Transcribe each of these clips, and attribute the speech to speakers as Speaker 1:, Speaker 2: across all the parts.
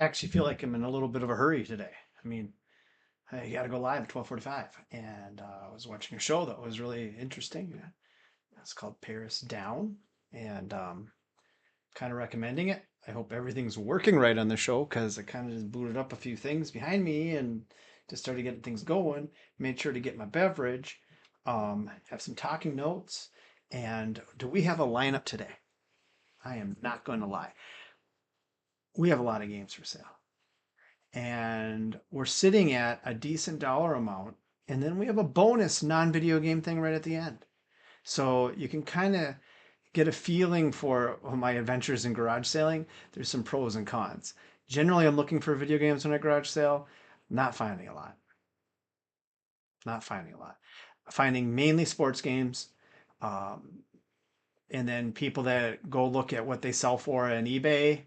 Speaker 1: actually feel like I'm in a little bit of a hurry today. I mean, I got to go live at 12:45, and I was watching a show that was really interesting. It's called Paris Down, and kind of recommending it. I hope everything's working right on the show because I kind of just booted up a few things behind me and just started getting things going. Made sure to get my beverage, have some talking notes, and do we have a lineup today? I am not going to lie. We have a lot of games for sale. And we're sitting at a decent dollar amount. And then we have a bonus non-video game thing right at the end. So you can kind of get a feeling for my adventures in garage sailing. There's some pros and cons. Generally, I'm looking for video games when I garage sale. Not finding a lot. Not finding a lot. Finding mainly sports games. Um, and then people that go look at what they sell for on eBay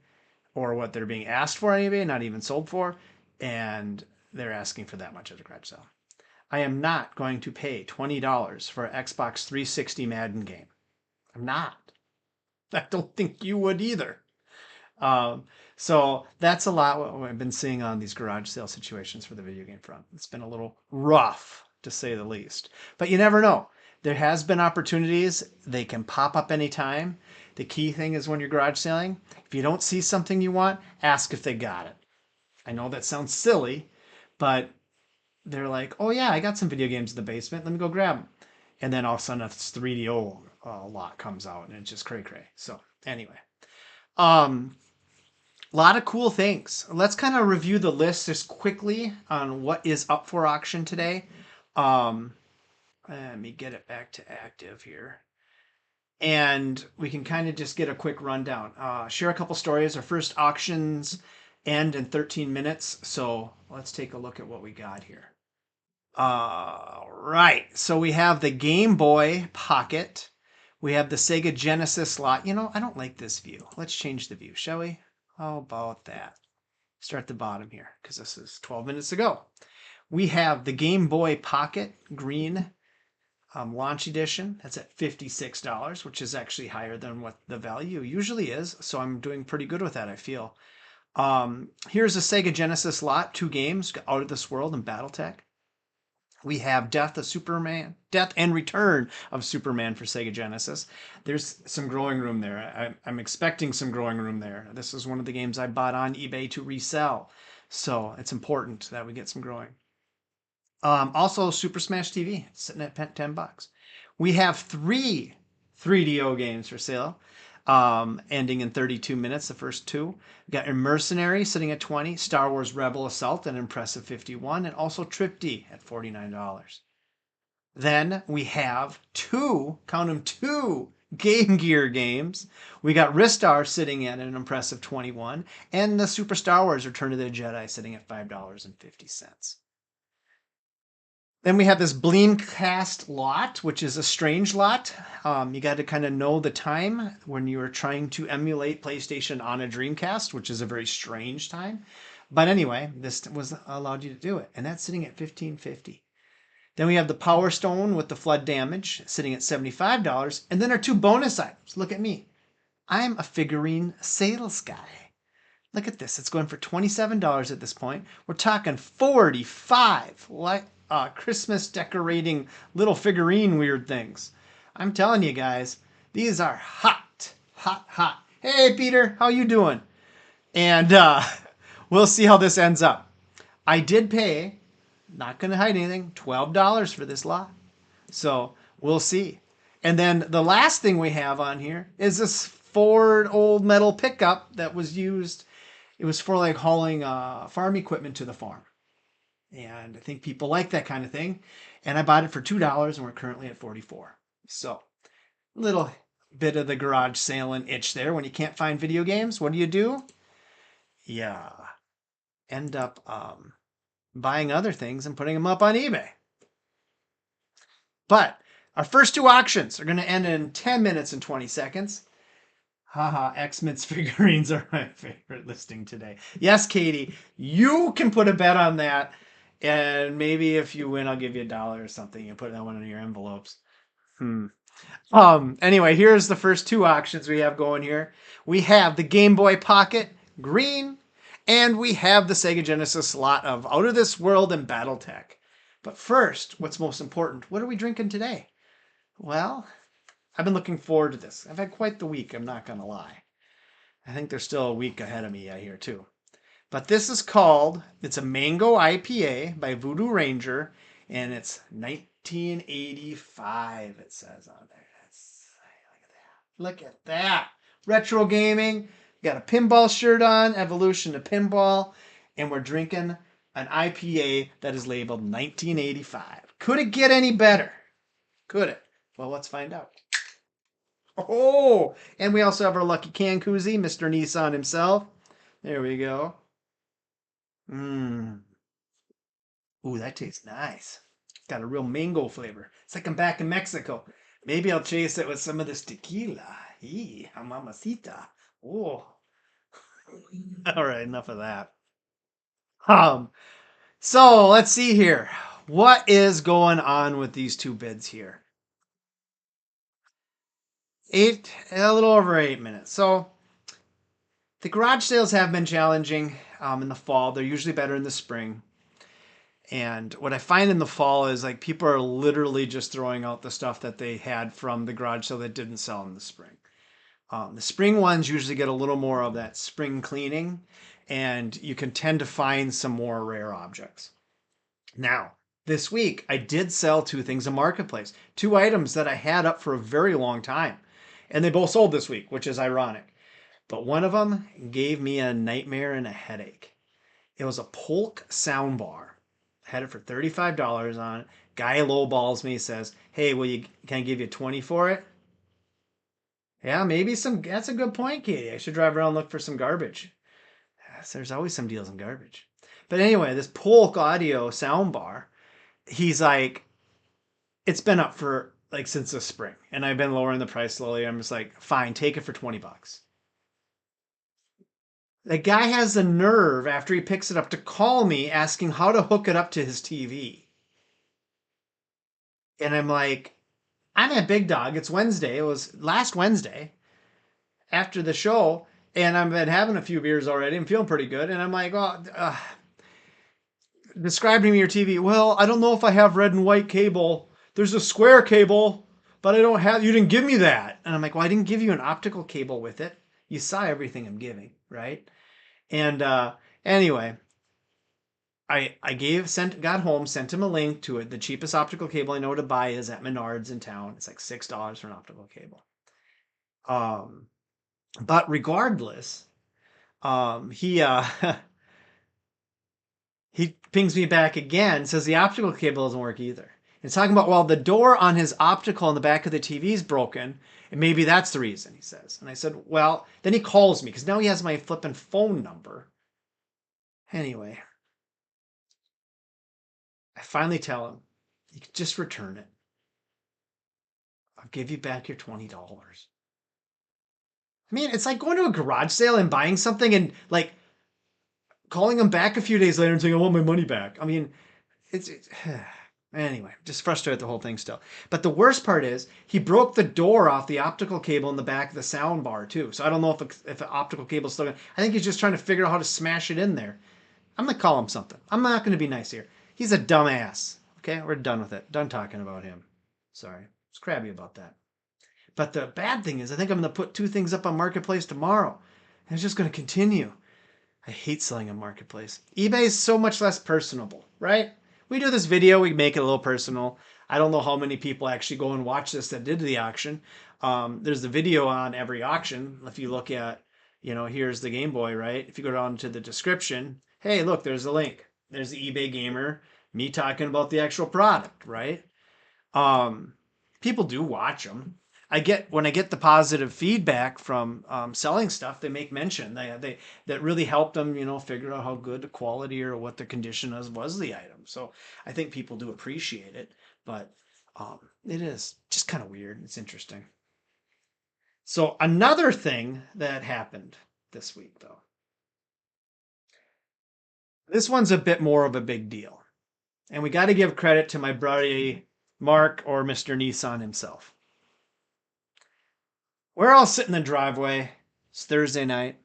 Speaker 1: or what they're being asked for on eBay, not even sold for, and they're asking for that much at a garage sale. I am not going to pay $20 for an Xbox 360 Madden game. I'm not. I don't think you would either. Um, so that's a lot what I've been seeing on these garage sale situations for the video game front. It's been a little rough, to say the least. But you never know. There has been opportunities. They can pop up anytime. The key thing is when you're garage selling, if you don't see something you want, ask if they got it. I know that sounds silly, but they're like, oh yeah, I got some video games in the basement. Let me go grab them. And then all of a sudden a 3DO lot comes out and it's just cray cray. So anyway, um, a lot of cool things. Let's kind of review the list just quickly on what is up for auction today. Um, Let me get it back to active here. And we can kind of just get a quick rundown. Share a couple stories. Our first auctions end in 13 minutes. So let's take a look at what we got here. Right. So we have the Game Boy Pocket. We have the Sega Genesis lot. I don't like this view. Let's change the view, shall we? How about that? Start at the bottom here because this is 12 minutes ago. We have the Game Boy Pocket Green launch edition. That's at $56, which is actually higher than what the value usually is. So I'm doing pretty good with that, I feel. Here's a Sega Genesis lot, 2 games, Out of This World and Battletech. We have Death and Return of Superman for Sega Genesis. There's some growing room there. I'm expecting some growing room there. This is one of the games I bought on eBay to resell. So it's important that we get some growing. Also, Super Smash TV, sitting at $10. We have 3 3DO games for sale, ending in 32 minutes, the first 2. We got Mercenary sitting at 20, Star Wars Rebel Assault, an impressive 51, and also Tripty at $49. Then we have 2, count them, 2 Game Gear games. We got Ristar sitting at an impressive 21, and the Super Star Wars Return of the Jedi sitting at $5.50. Then we have this Bleemcast lot, which is a strange lot. You got to kind of know the time when you were trying to emulate PlayStation on a Dreamcast, which is a very strange time. But anyway, this was allowed you to do it, and that's sitting at $15.50. Then we have the Power Stone with the flood damage sitting at $75, and then our 2 bonus items. Look at me. I'm a figurine sales guy. Look at this. It's going for $27 at this point. We're talking 45 Christmas decorating little figurine weird things. I'm telling you guys, these are hot, hot, hot. Hey, Peter, how you doing? And we'll see how this ends up. I did pay, not going to hide anything, $12 for this lot. So we'll see. And then the last thing we have on here is this Ford old metal pickup that was used. It was for like hauling farm equipment to the farm. And I think people like that kind of thing. And I bought it for $2 and we're currently at 44. So a little bit of the garage sailing itch there. When you can't find video games, what do? Yeah. End up buying other things and putting them up on eBay. But our first 2 auctions are going to end in 10 minutes and 20 seconds. Haha, X-Men's figurines are my favorite listing today. Yes, Katie, you can put a bet on that. And maybe if you win, I'll give you $1 or something. You put that one in your envelopes. Anyway, here's the first 2 auctions we have going here. We have the Game Boy Pocket Green And we have the Sega Genesis slot of Out of This World and Battletech. But first, what's most important? What are we drinking today? Well, I've been looking forward to this. I've had quite the week, I'm not going to lie. I think there's still a week ahead of me, I hear too. But this is called, it's a mango IPA by Voodoo Ranger, and it's 1985, it says on there. Look at that. Retro gaming. Got a pinball shirt on, Evolution to Pinball, and we're drinking an IPA that is labeled 1985. Could it get any better? Could it? Well, let's find out. Oh, and we also have our lucky can koozie, Mr. Nissan himself. There we go. Mmm. Ooh, that tastes nice. Got a real mango flavor. It's like I'm back in Mexico. Maybe I'll chase it with some of this tequila. Eee, mamacita. Oh. All right, enough of that. Um, so let's see here. What is going on with these two bids here? A little over 8 minutes. So the garage sales have been challenging in the fall. They're usually better in the spring. And what I find in the fall is like people are literally just throwing out the stuff that they had from the garage sale that didn't sell in the spring. The spring ones usually get a little more of that spring cleaning, and you can tend to find some more rare objects. Now, this week I did sell two things in Marketplace, two items that I had up for a very long time, and they both sold this week, which is ironic. But one of them gave me a nightmare and a headache. It was a Polk soundbar. I had it for $35 on it. Guy lowballs me, says, "Hey, can I give you 20 for it?" Yeah, maybe some. That's a good point, Katie. I should drive around and look for some garbage. Yes, there's always some deals in garbage. But anyway, this Polk audio soundbar, he's like, it's been up for like since the spring, and I've been lowering the price slowly. I'm just like, fine, take it for $20. The guy has the nerve after he picks it up to call me asking how to hook it up to his TV. And I'm like, I'm at Big Dog. It's Wednesday. It was last Wednesday after the show. And I've been having a few beers already. I'm feeling pretty good. And I'm like, well, describe to me your TV. Well, I don't know if I have red and white cable. There's a square cable, but I don't have, you didn't give me that. And I'm like, well, I didn't give you an optical cable with it. You saw everything I'm giving, right? And anyway, got home, sent him a link to it. The cheapest optical cable I know to buy is at Menards in town. It's like $6 for an optical cable. But regardless, he he pings me back again, says the optical cable doesn't work either. He's talking about, well, the door on his optical in the back of the TV is broken, and maybe that's the reason, he says. And I said, well, then he calls me because now he has my flippin' phone number. Anyway, I finally tell him, you can just return it. I'll give you back your $20. I mean, it's like going to a garage sale and buying something and like calling them back a few days later and saying, I want my money back. I mean, it's anyway, just frustrated the whole thing still. But the worst part is he broke the door off the optical cable in the back of the sound bar too. So I don't know if an optical cable is still going. I think he's just trying to figure out how to smash it in there. I'm gonna call him something. I'm not gonna be nice here. He's a dumbass. Okay, we're done with it. Done talking about him. Sorry, I was crabby about that. But the bad thing is, I think I'm going to put two things up on Marketplace tomorrow. And it's just going to continue. I hate selling on Marketplace. eBay is so much less personable, right? We do this video, we make it a little personal. I don't know how many people actually go and watch this that did the auction. There's the video on every auction. If you look at, here's the Game Boy, right? If you go down to the description, hey, look, there's a link. There's the eBay Gamer, me talking about the actual product, right? People do watch them. When I get the positive feedback from selling stuff, they make mention that really helped them, figure out how good the quality or what the condition was the item. So I think people do appreciate it, but it is just kind of weird. It's interesting. So another thing that happened this week, though, this one's a bit more of a big deal, and we got to give credit to my buddy Mark or Mr. Nissan himself. We're all sitting in the driveway. It's Thursday night.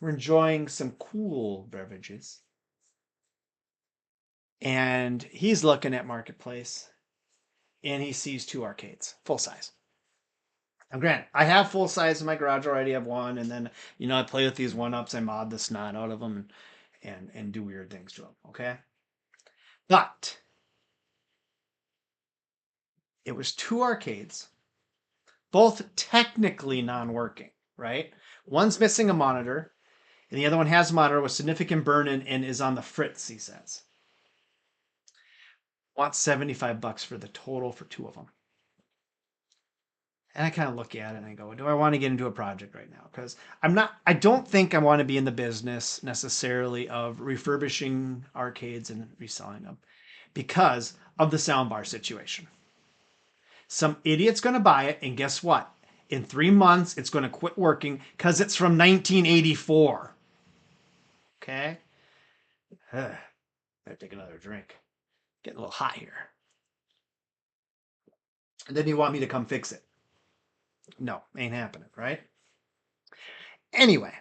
Speaker 1: We're enjoying some cool beverages. And he's looking at Marketplace and he sees 2 arcades, full size. Now, granted, I have full size in my garage already. I have one, and then I play with these 1-ups. I mod the snot out of them and do weird things to them. Okay, but it was 2 arcades, both technically non-working. Right, one's missing a monitor, and the other one has a monitor with significant burn-in and is on the fritz. He says, wants $75 for the total for 2 of them. And I kind of look at it and I go, do I want to get into a project right now? Because I don't think I want to be in the business necessarily of refurbishing arcades and reselling them because of the soundbar situation. Some idiot's going to buy it, and guess what? In 3 months, it's going to quit working because it's from 1984. Okay? Better take another drink. Getting a little hot here. And then you want me to come fix it. No, ain't happening, right? Anyway,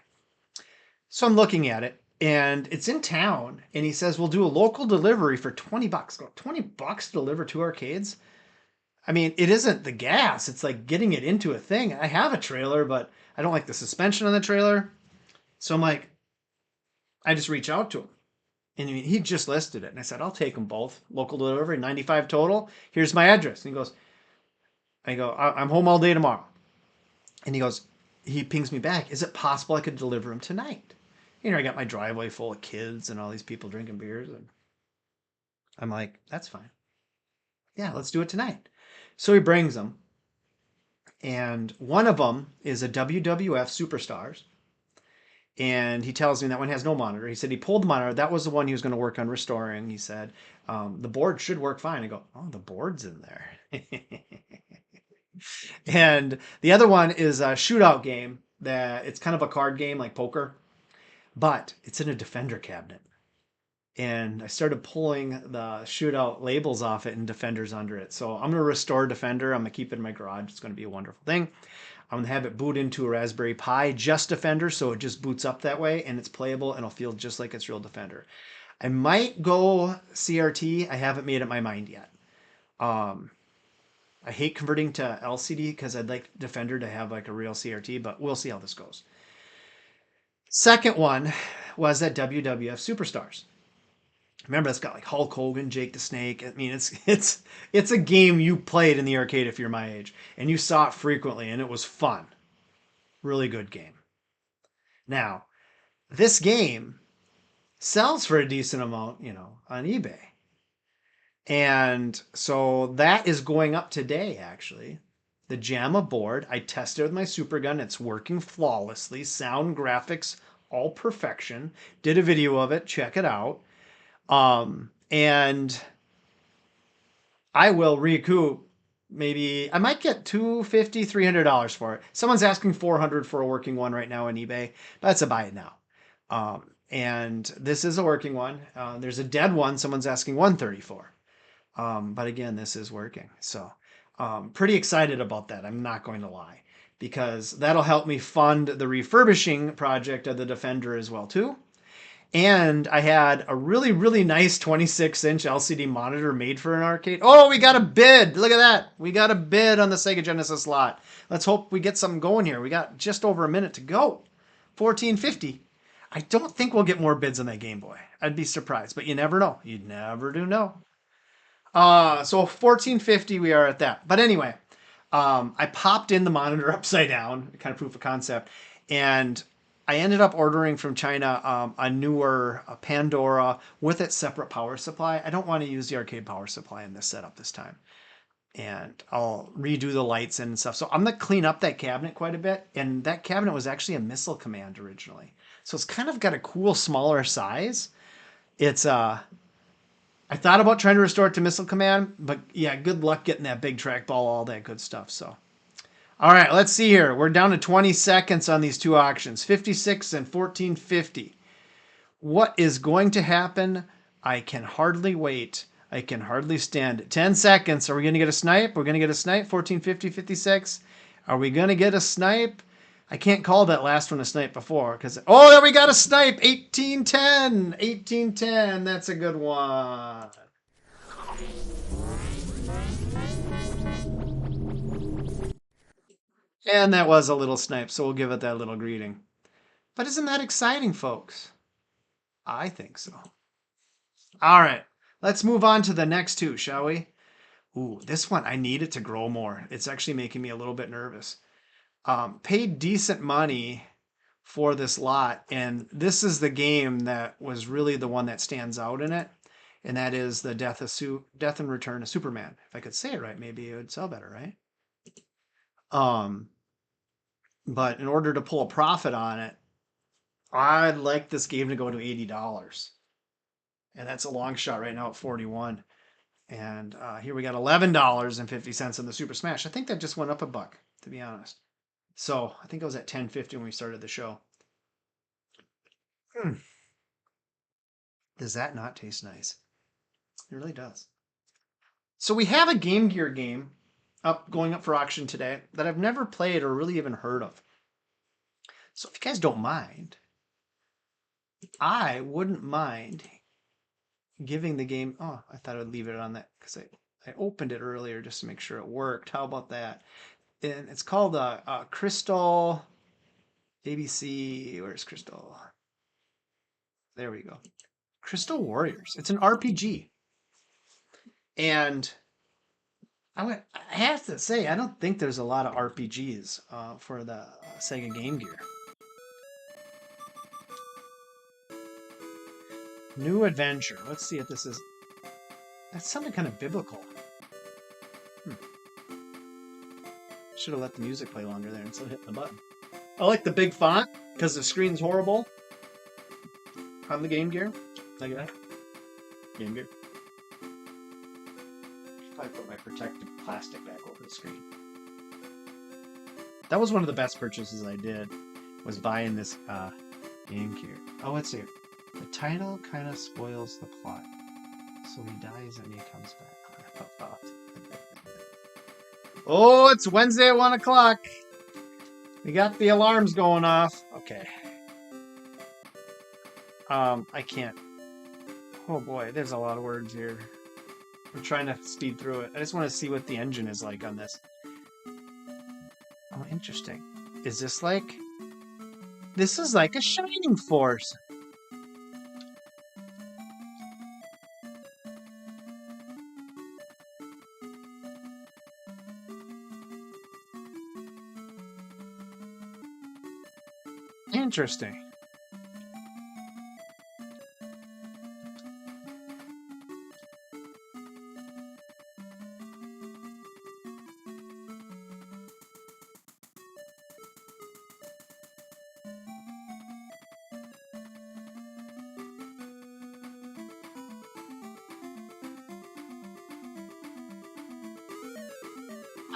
Speaker 1: so I'm looking at it and it's in town and he says, we'll do a local delivery for $20. Go, $20 to deliver 2 arcades? I mean, it isn't the gas. It's like getting it into a thing. I have a trailer, but I don't like the suspension on the trailer. So I'm like, I just reach out to him. And he just listed it. And I said, I'll take them both. Local delivery, 95 total. Here's my address. And he goes, I'm home all day tomorrow. And he pings me back. Is it possible I could deliver them tonight? I got my driveway full of kids and all these people drinking beers. And I'm like, that's fine. Yeah, let's do it tonight. So he brings them. And one of them is a WWF Superstars. And he tells me that one has no monitor. He said he pulled the monitor. That was the one he was going to work on restoring. He said, the board should work fine. I go, oh, the board's in there. And the other one is a shootout game that it's kind of a card game like poker, but it's in a Defender cabinet. And I started pulling the shootout labels off it and Defenders under it. So I'm going to restore Defender. I'm going to keep it in my garage. It's going to be a wonderful thing. I'm going to have it boot into a Raspberry Pi, just Defender, so it just boots up that way and it's playable and it'll feel just like it's real Defender. I might go CRT. I haven't made up my mind yet. I hate converting to LCD because I'd like Defender to have like a real CRT, but we'll see how this goes. Second one was that WWF Superstars. Remember, it's got like Hulk Hogan, Jake the Snake. I mean, it's a game you played in the arcade if you're my age, and you saw it frequently, and it was fun. Really good game. Now, this game sells for a decent amount, on eBay. And so that is going up today, actually. The JAMA board, I tested with my Supergun. It's working flawlessly. Sound, graphics, all perfection. Did a video of it. Check it out. And I will recoup maybe, I might get $250, $300 for it. Someone's asking $400 for a working one right now on eBay. That's a buy it now. And this is a working one. There's a dead one. Someone's asking $134 for. But again, this is working. So pretty excited about that. I'm not going to lie, because that'll help me fund the refurbishing project of the Defender as well too. And I had a really, really nice 26-inch LCD monitor made for an arcade. Oh, we got a bid. Look at that. We got a bid on the Sega Genesis lot. Let's hope we get something going here. We got just over a minute to go. $14.50. I don't think we'll get more bids on that Game Boy. I'd be surprised, but you never know. You never do know. So $14.50, we are at that. But anyway, I popped in the monitor upside down, kind of proof of concept, and I ended up ordering from China a newer Pandora with its separate power supply. I don't want to use the arcade power supply in this setup this time. And I'll redo the lights and stuff. So I'm going to clean up that cabinet quite a bit. And that cabinet was actually a Missile Command originally. So it's kind of got a cool, smaller size. It's I thought about trying to restore it to Missile Command, but yeah, good luck getting that big trackball, all that good stuff. So, all right, let's see here. We're down to 20 seconds on these two auctions, 56 and 1450. What is going to happen? I can hardly wait. I can hardly stand it. 10 seconds. Are we going to get a snipe? We're going to get a snipe. 1450, 56. Are we going to get a snipe? I can't call that last one a snipe before because oh, there we got a snipe. 1810. 1810. That's a good one. And that was a little snipe, so we'll give it that little greeting. But isn't that exciting, folks? I think so. All right, let's move on to the next two, shall we? Ooh, this one, I need it to grow more. It's actually making me a little bit nervous. Paid decent money for this lot, and this is the game that was really the one that stands out in it, and that is the Death and Return of Superman. If I could say it right, maybe it would sell better, right? But in order to pull a profit on it, I'd like this game to go to $80. And that's a long shot right now at 41. And here we got $11.50 in the Super Smash. I think that just went up a buck, to be honest. So I think it was at 10.50 when we started the show. Does that not taste nice? It really does. So we have a Game Gear game going up for auction today that I've never played or really even heard of. So if you guys don't mind, I wouldn't mind giving the game. Oh, I thought I would leave it on that because I opened it earlier just to make sure it worked. How about that? And it's called Crystal ABC. Where's Crystal? There we go. Crystal Warriors. It's an RPG. And I have to say, I don't think there's a lot of RPGs for the Sega Game Gear. New adventure. Let's see if this is. That sounded kind of biblical. Should have let the music play longer there instead of hitting the button. I like the big font because the screen's horrible on the Game Gear. Like that. Game Gear. Probably put my protective plastic back over the screen. That was one of the best purchases I did, was buying this Game Gear. Oh, let's see. The title kind of spoils the plot. So he dies and he comes back. Oh, it's Wednesday at 1 o'clock. We got the alarms going off. Okay. I can't. Oh boy, there's a lot of words here. I'm trying to speed through it. I just want to see what the engine is like on this. Oh, interesting. Is this like... This is like a Shining Force. Interesting.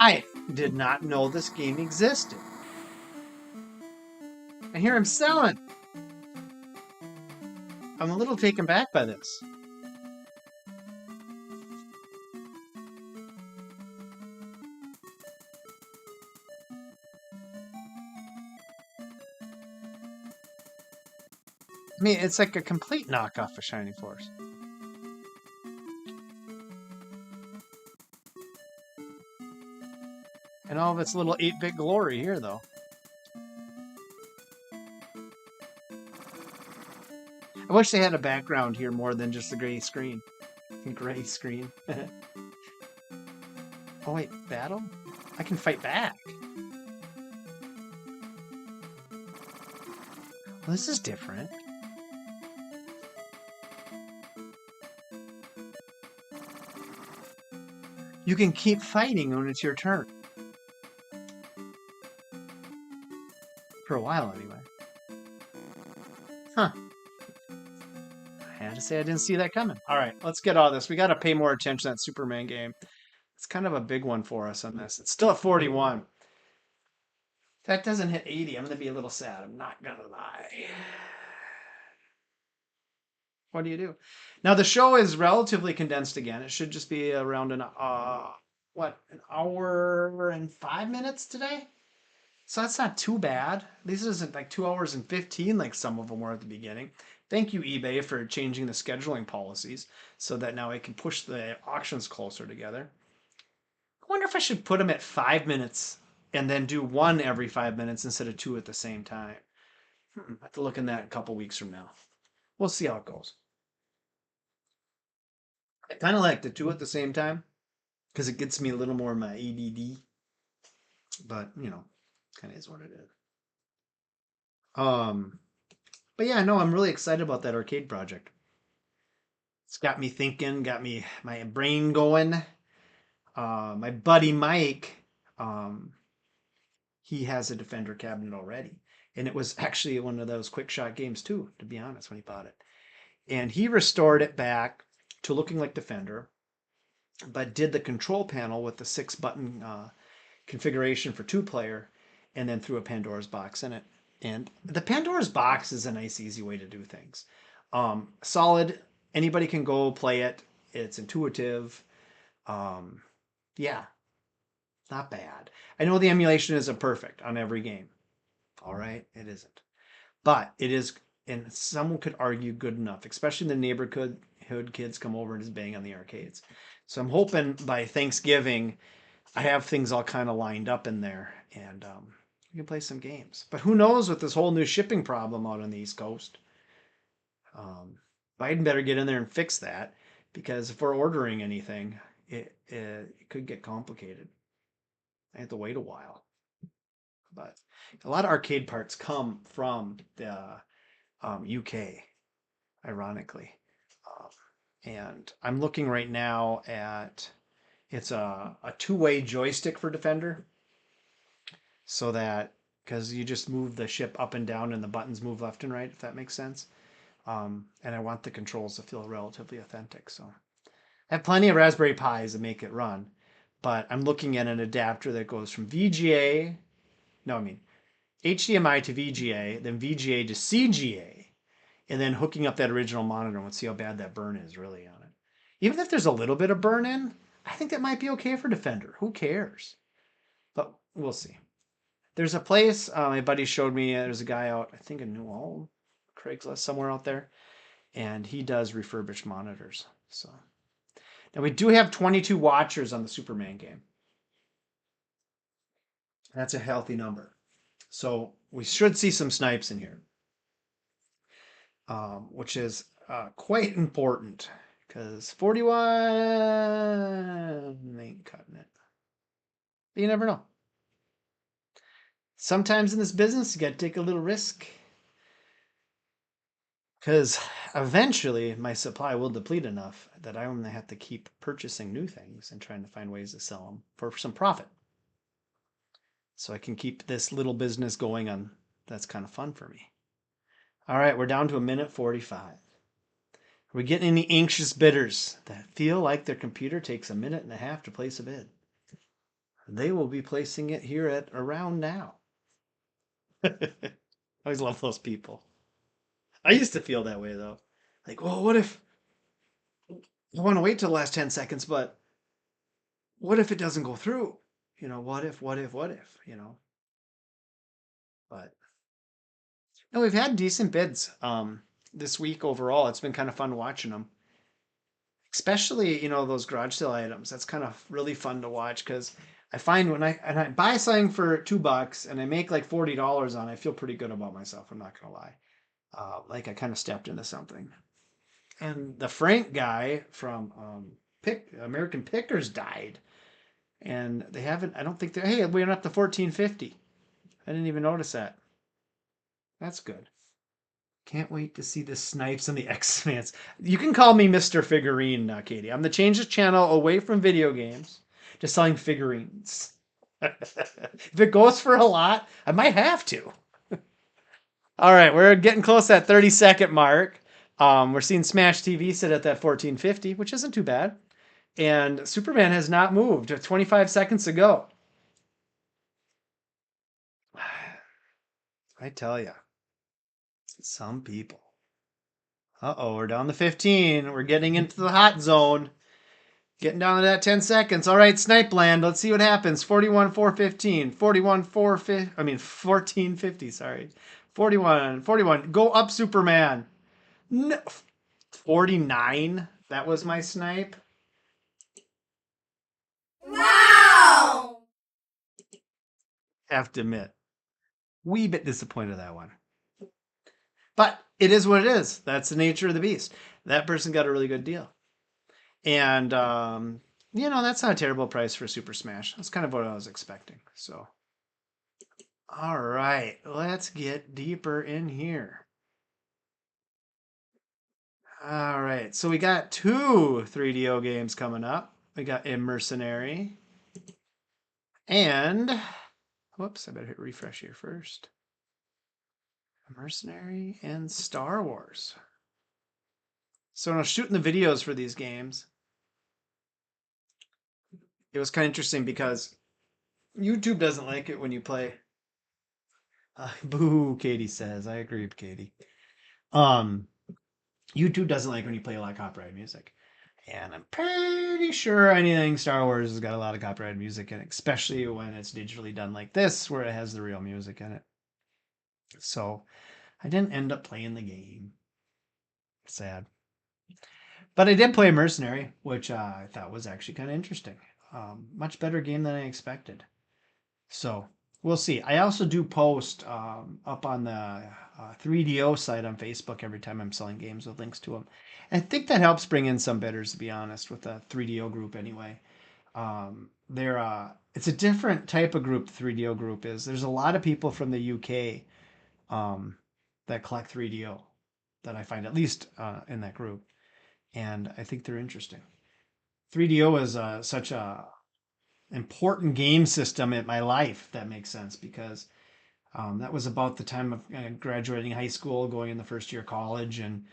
Speaker 1: I did not know this game existed. I hear him selling. I'm a little taken back by this. I mean, it's like a complete knockoff of Shining Force. And all of its little 8-bit glory here, though. I wish they had a background here more than just the gray screen. Gray screen. Oh wait, battle? I can fight back. Well, this is different. You can keep fighting when it's your turn. For a while, anyway. Huh. I had to say I didn't see that coming. All right, let's get all this. We got to pay more attention to that Superman game. It's kind of a big one for us on this. It's still at 41. If that doesn't hit 80, I'm going to be a little sad. I'm not going to lie. What do you do? Now, the show is relatively condensed again. It should just be around an hour and 5 minutes today? So that's not too bad. This isn't like 2 hours and 15 like some of them were at the beginning. Thank you, eBay, for changing the scheduling policies so that now I can push the auctions closer together. I wonder if I should put them at 5 minutes and then do one every 5 minutes instead of two at the same time. I have to look in that a couple weeks from now. We'll see how it goes. I kind of like the two at the same time because it gets me a little more of my ADD. But kind of is what it is. Um, but yeah, no, I'm really excited about that arcade project. It's got me thinking, got me my brain going. My buddy Mike, um, he has a Defender cabinet already, and it was actually one of those quick shot games too. To be honest, when he bought it, and he restored it back to looking like Defender, but did the control panel with the 6 button configuration for 2 player, and then threw a Pandora's box in it. And the Pandora's box is a nice, easy way to do things. Solid. Anybody can go play it. It's intuitive. Um, yeah, not bad. I know the emulation isn't perfect on every game. All right, it isn't. But it is, and someone could argue good enough, especially the neighborhood kids come over and just bang on the arcades. So I'm hoping by Thanksgiving I have things all kind of lined up in there, and we can play some games. But who knows with this whole new shipping problem out on the East Coast? Biden better get in there and fix that, because if we're ordering anything, it could get complicated. I have to wait a while. But a lot of arcade parts come from the UK, ironically. Um, and I'm looking right now at it's a two-way joystick for Defender, so that because you just move the ship up and down and the buttons move left and right, if that makes sense. And I want the controls to feel relatively authentic. So I have plenty of Raspberry Pis to make it run, but I'm looking at an adapter that goes from VGA, no, I mean HDMI to VGA, then VGA to CGA, and then hooking up that original monitor and let's see how bad that burn is really on it. Even if there's a little bit of burn in, I think that might be okay for Defender. Who cares? But we'll see. There's a place my buddy showed me. There's a guy out, I think in New Ulm, Craigslist somewhere out there, and he does refurbished monitors. So now we do have 22 watchers on the Superman game. That's a healthy number. So we should see some snipes in here, which is quite important because 41 ain't cutting it. But you never know. Sometimes in this business, you got to take a little risk. Because eventually my supply will deplete enough that I only have to keep purchasing new things and trying to find ways to sell them for some profit. So I can keep this little business going on. That's kind of fun for me. All right, we're down to 1:45. Are we getting any anxious bidders that feel like their computer takes 1.5 minutes to place a bid? They will be placing it here at around now. I always love those people. I used to feel that way though. Like, well, what if I want to wait till the last 10 seconds, but what if it doesn't go through? What if? But no, we've had decent bids this week overall. It's been kind of fun watching them. Especially, those garage sale items. That's kind of really fun to watch because I find when I buy something for $2 and I make like $40 on it, I feel pretty good about myself. I'm not gonna lie. Like I kind of stepped into something. And the Frank guy from American Pickers died, and they haven't. I don't think they're. Hey, we're up to 1450. I didn't even notice that. That's good. Can't wait to see the snipes and the X-Fans. You can call me Mr. Figurine, Katie. I'm the change the channel away from video games to selling figurines. If it goes for a lot, I might have to. All right, we're getting close to that 30-second mark. We're seeing Smash TV sit at that 1450, which isn't too bad. And Superman has not moved 25 seconds ago. I tell you, some people. Uh-oh, we're down to 15. We're getting into the hot zone. Getting down to that 10 seconds. All right, Snipe Land. Let's see what happens. 41, 415. 41, 450. I mean, 1450. Sorry. 41, 41. Go up, Superman. No, 49. That was my snipe.
Speaker 2: Wow!
Speaker 1: Have to admit, wee bit disappointed that one. But it is what it is. That's the nature of the beast. That person got a really good deal. And, that's not a terrible price for Super Smash. That's kind of what I was expecting. So, all right, let's get deeper in here. All right, so we got two 3DO games coming up. We got a Mercenary and, whoops, I better hit refresh here first. Mercenary and Star Wars. So when I was shooting the videos for these games, it was kind of interesting because YouTube doesn't like it when you play. Boo, Katie says. I agree with Katie. Um, YouTube doesn't like when you play a lot of copyrighted music. And I'm pretty sure anything Star Wars has got a lot of copyrighted music in it, especially when it's digitally done like this, where it has the real music in it. So I didn't end up playing the game. Sad. But I did play Mercenary, which I thought was actually kind of interesting. Much better game than I expected. So we'll see. I also do post up on the 3DO site on Facebook every time I'm selling games with links to them. And I think that helps bring in some bidders, to be honest, with the 3DO group anyway. It's a different type of group. The 3DO group is. There's a lot of people from the UK that collect 3DO that I find, at least in that group, and I think they're interesting. 3DO is such a important game system in my life. If that makes sense, because that was about the time of graduating high school, going in the first year of college, and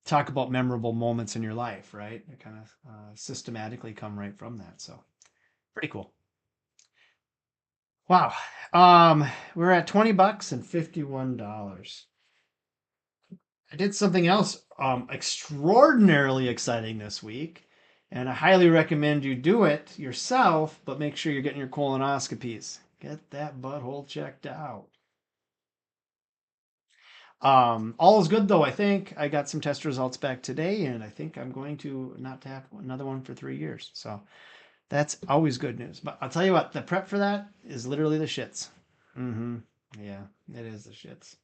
Speaker 1: talk about memorable moments in your life, right? It kind of systematically come right from that. So pretty cool. Wow. We're at $20 and $51. I did something else extraordinarily exciting this week, and I highly recommend you do it yourself, but make sure you're getting your colonoscopies. Get that butthole checked out. All is good though. I think I got some test results back today, and I think I'm going to not have another one for 3 years. So that's always good news. But I'll tell you what, the prep for that is literally the shits. Mm-hmm. Yeah, it is the shits.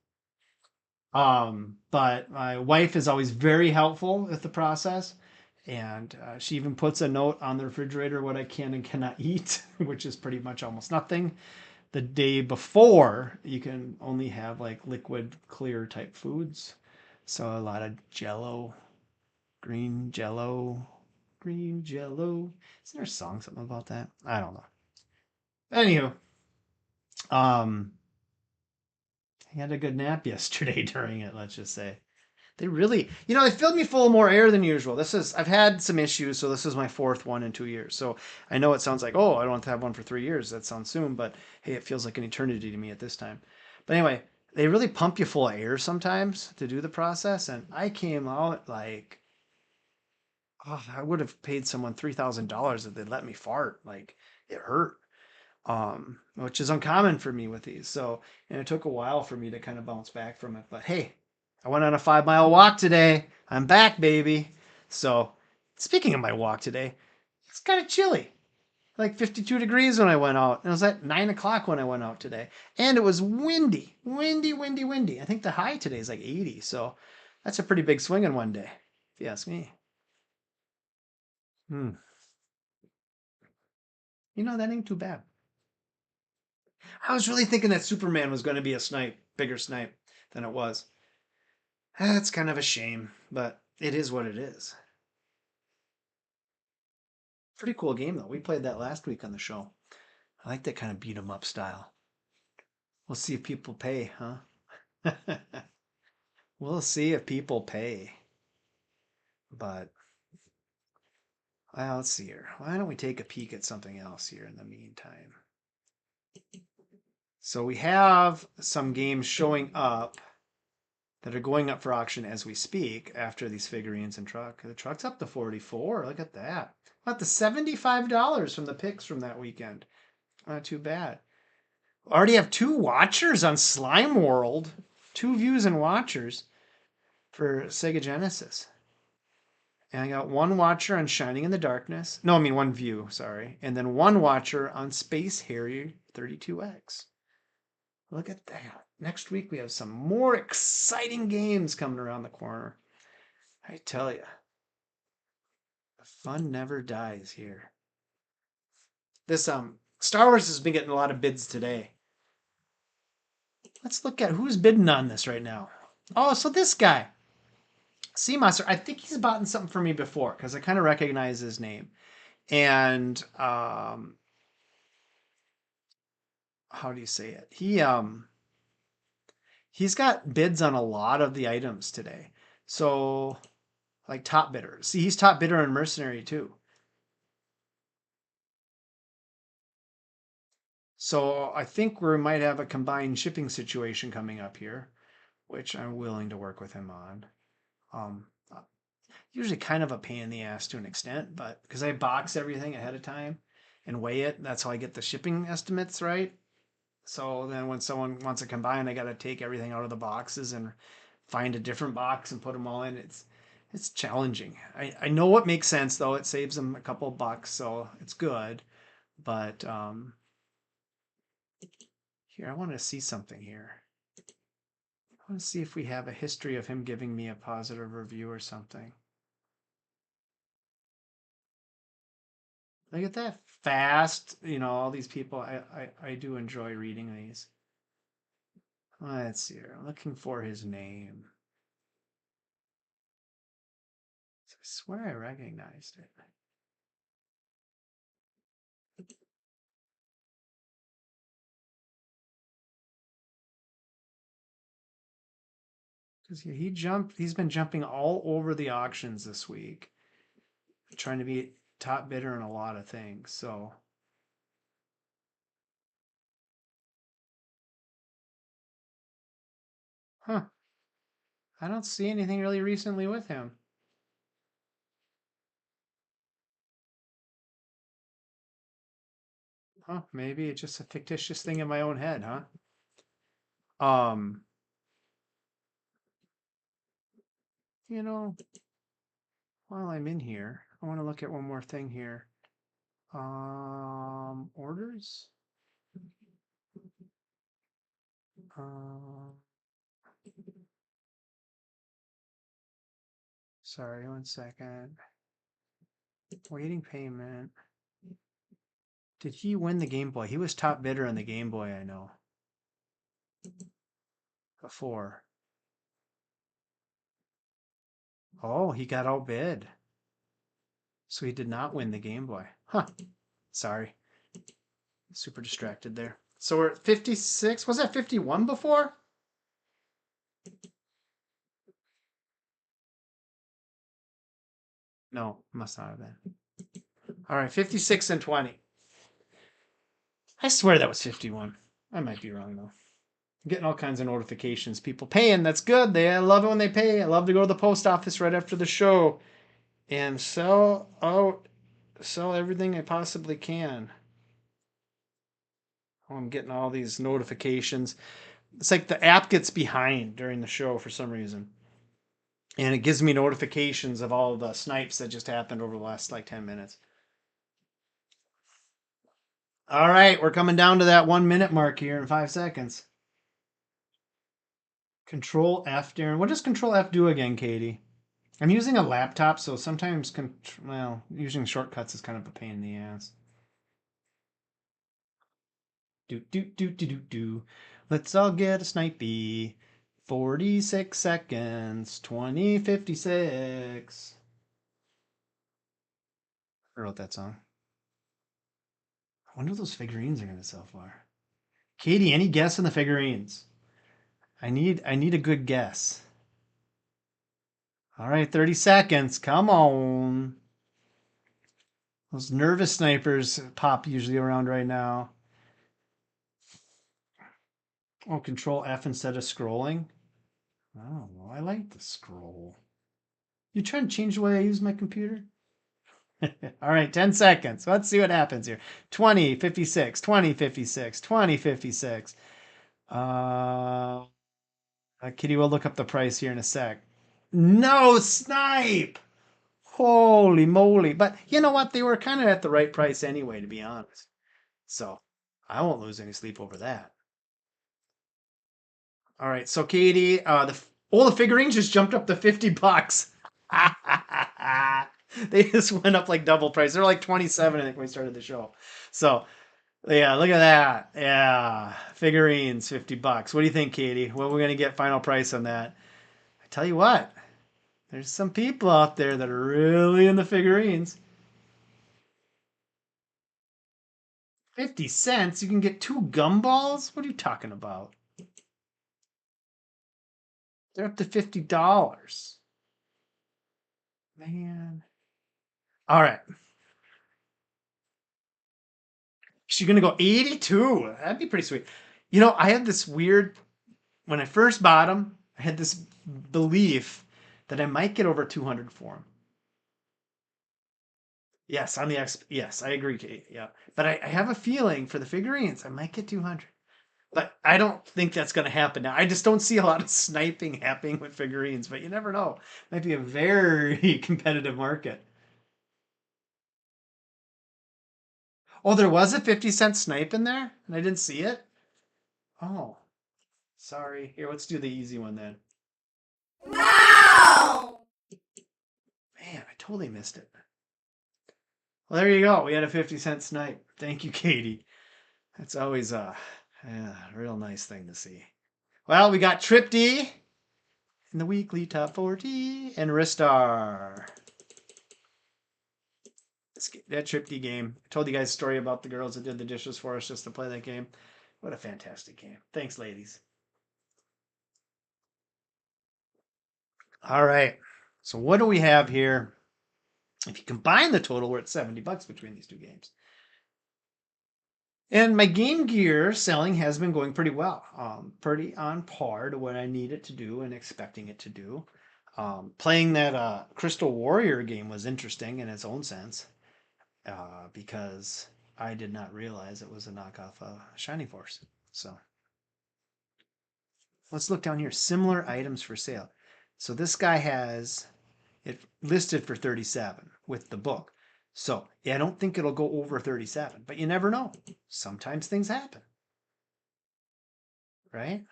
Speaker 1: But my wife is always very helpful with the process, and she even puts a note on the refrigerator what I can and cannot eat, which is pretty much almost nothing. The day before, you can only have like liquid, clear type foods. So a lot of Jello, green Jello, green Jello. Isn't there a song something about that? I don't know. Anywho, um, I had a good nap yesterday during it. Let's just say. They really, they filled me full of more air than usual. I've had some issues, so this is my fourth one in 2 years. So I know it sounds like, oh, I don't have to have one for 3 years. That sounds soon, but hey, it feels like an eternity to me at this time. But anyway, they really pump you full of air sometimes to do the process, and I came out like, oh, I would have paid someone $3,000 if they'd let me fart. Like it hurt, which is uncommon for me with these. So, and it took a while for me to kind of bounce back from it. But hey, I went on a 5 mile walk today. I'm back, baby. So, speaking of my walk today, it's kind of chilly. Like 52 degrees when I went out. And it was at 9 o'clock when I went out today. And it was windy. Windy, windy, windy. I think the high today is like 80. So that's a pretty big swing in one day, if you ask me. Hmm. That ain't too bad. I was really thinking that Superman was going to be a snipe, bigger snipe than it was. That's kind of a shame, but it is what it is. Pretty cool game though. We played that last week on the show. I like that kind of beat 'em up style. We'll see if people pay, huh? We'll see if people pay. But well, let's see here. Why don't we take a peek at something else here in the meantime? So we have some games showing up that are going up for auction as we speak after these figurines and truck. The truck's up to 44. Look at that. About the $75 from the picks from that weekend. Not too bad. Already have 2 watchers on Slime World. 2 views and watchers for Sega Genesis. And I got 1 watcher on Shining in the Darkness. No, I mean 1 view, sorry. And then 1 watcher on Space Harrier 32X. Look at that. Next week we have some more exciting games coming around the corner. I tell you, the fun never dies here. This Star Wars has been getting a lot of bids today. Let's look at who's bidding on this right now. Oh, so this guy. Sea Monster, I think he's bought something for me before because I kind of recognize his name. And how do you say it? He's got bids on a lot of the items today. So like top bidder. See, he's top bidder on Mercenary too. So I think we might have a combined shipping situation coming up here, which I'm willing to work with him on. Usually kind of a pain in the ass to an extent, but because I box everything ahead of time and weigh it, that's how I get the shipping estimates right. So then when someone wants to combine, I got to take everything out of the boxes and find a different box and put them all in. It's challenging. I know what makes sense though. It saves them a couple bucks, so it's good. But here, I want to see something here. I want to see if we have a history of him giving me a positive review or something. Look at that fast, all these people. I do enjoy reading these. Let's see here. I'm looking for his name. I swear I recognized it. Because he's been jumping all over the auctions this week, trying to be top bidder in a lot of things. So I don't see anything really recently with him. Maybe it's just a fictitious thing in my own head, huh? You know, while I'm in here, I want to look at one more thing here. Orders. Sorry, 1 second. Waiting payment. Did he win the Game Boy? He was top bidder on the Game Boy, I know. Before. Oh, he got outbid. So he did not win the Game Boy. Huh. Sorry. Super distracted there. So we're at 56. Was that 51 before? No, must not have been. All right, 56 and 20. I swear that was 51. I might be wrong, though. I'm getting all kinds of notifications. People paying. That's good. I love it when they pay. I love to go to the post office right after the show and sell everything I possibly can. Oh, I'm getting all these notifications. It's like the app gets behind during the show for some reason. And it gives me notifications of all the snipes that just happened over the last like 10 minutes. All right, we're coming down to that 1 minute mark here in 5 seconds. Control F, Darren. What does Control F do again, Katie? I'm using a laptop, so sometimes, using shortcuts is kind of a pain in the ass. Do. Let's all get a snipey. 46 seconds. 2056. I wrote that song. I wonder what those figurines are going to sell for. Katie, any guess on the figurines? I need a good guess. All right, 30 seconds. Come on. Those nervous snipers pop usually around right now. Oh, Control F instead of scrolling. I don't know. I like the scroll. You trying to change the way I use my computer? All right, 10 seconds. Let's see what happens here. 2056, 2056, 2056. Kitty will look up the price here in a sec. No snipe! Holy moly. But you know what? They were kind of at the right price anyway, to be honest. So I won't lose any sleep over that. All right, so Katie, the figurines just jumped up to $50. They just went up like double price. They're like 27, I think, when we started the show. So yeah, look at that. Yeah, figurines, $50. What do you think, Katie? What we're gonna get final price on that? I tell you what, there's some people out there that are really in the figurines. 50 cents? You can get 2 gumballs? What are you talking about? They're up to $50. Man. All right. She's gonna go 82. That'd be pretty sweet. You know, I had this weird when I first bought them, I had this belief that I might get over 200 for them. Yes, on the X. Yes, I agree, Kate. Yeah, but I have a feeling for the figurines, I might get 200. But I don't think that's going to happen now. I just don't see a lot of sniping happening with figurines. But you never know. Might be a very competitive market. Oh, there was a 50-cent snipe in there, and I didn't see it. Oh, sorry. Here, let's do the easy one then.
Speaker 2: Wow!
Speaker 1: Man, I totally missed it. Well, there you go. We had a 50-cent snipe. Thank you, Katie. That's always a real nice thing to see. Well, we got Trip D in the weekly top 40 and Ristar. That Trip D game. I told you guys a story about the girls that did the dishes for us just to play that game. What a fantastic game. Thanks, ladies. All right. So what do we have here? If you combine the total, we're at $70 between these two games. And my Game Gear selling has been going pretty well. Pretty on par to what I need it to do and expecting it to do. Playing that Crystal Warrior game was interesting in its own sense because I did not realize it was a knockoff of Shining Force. So let's look down here. Similar items for sale. So this guy has it listed for 37 with the book. So yeah, I don't think it'll go over 37, but you never know. Sometimes things happen, right?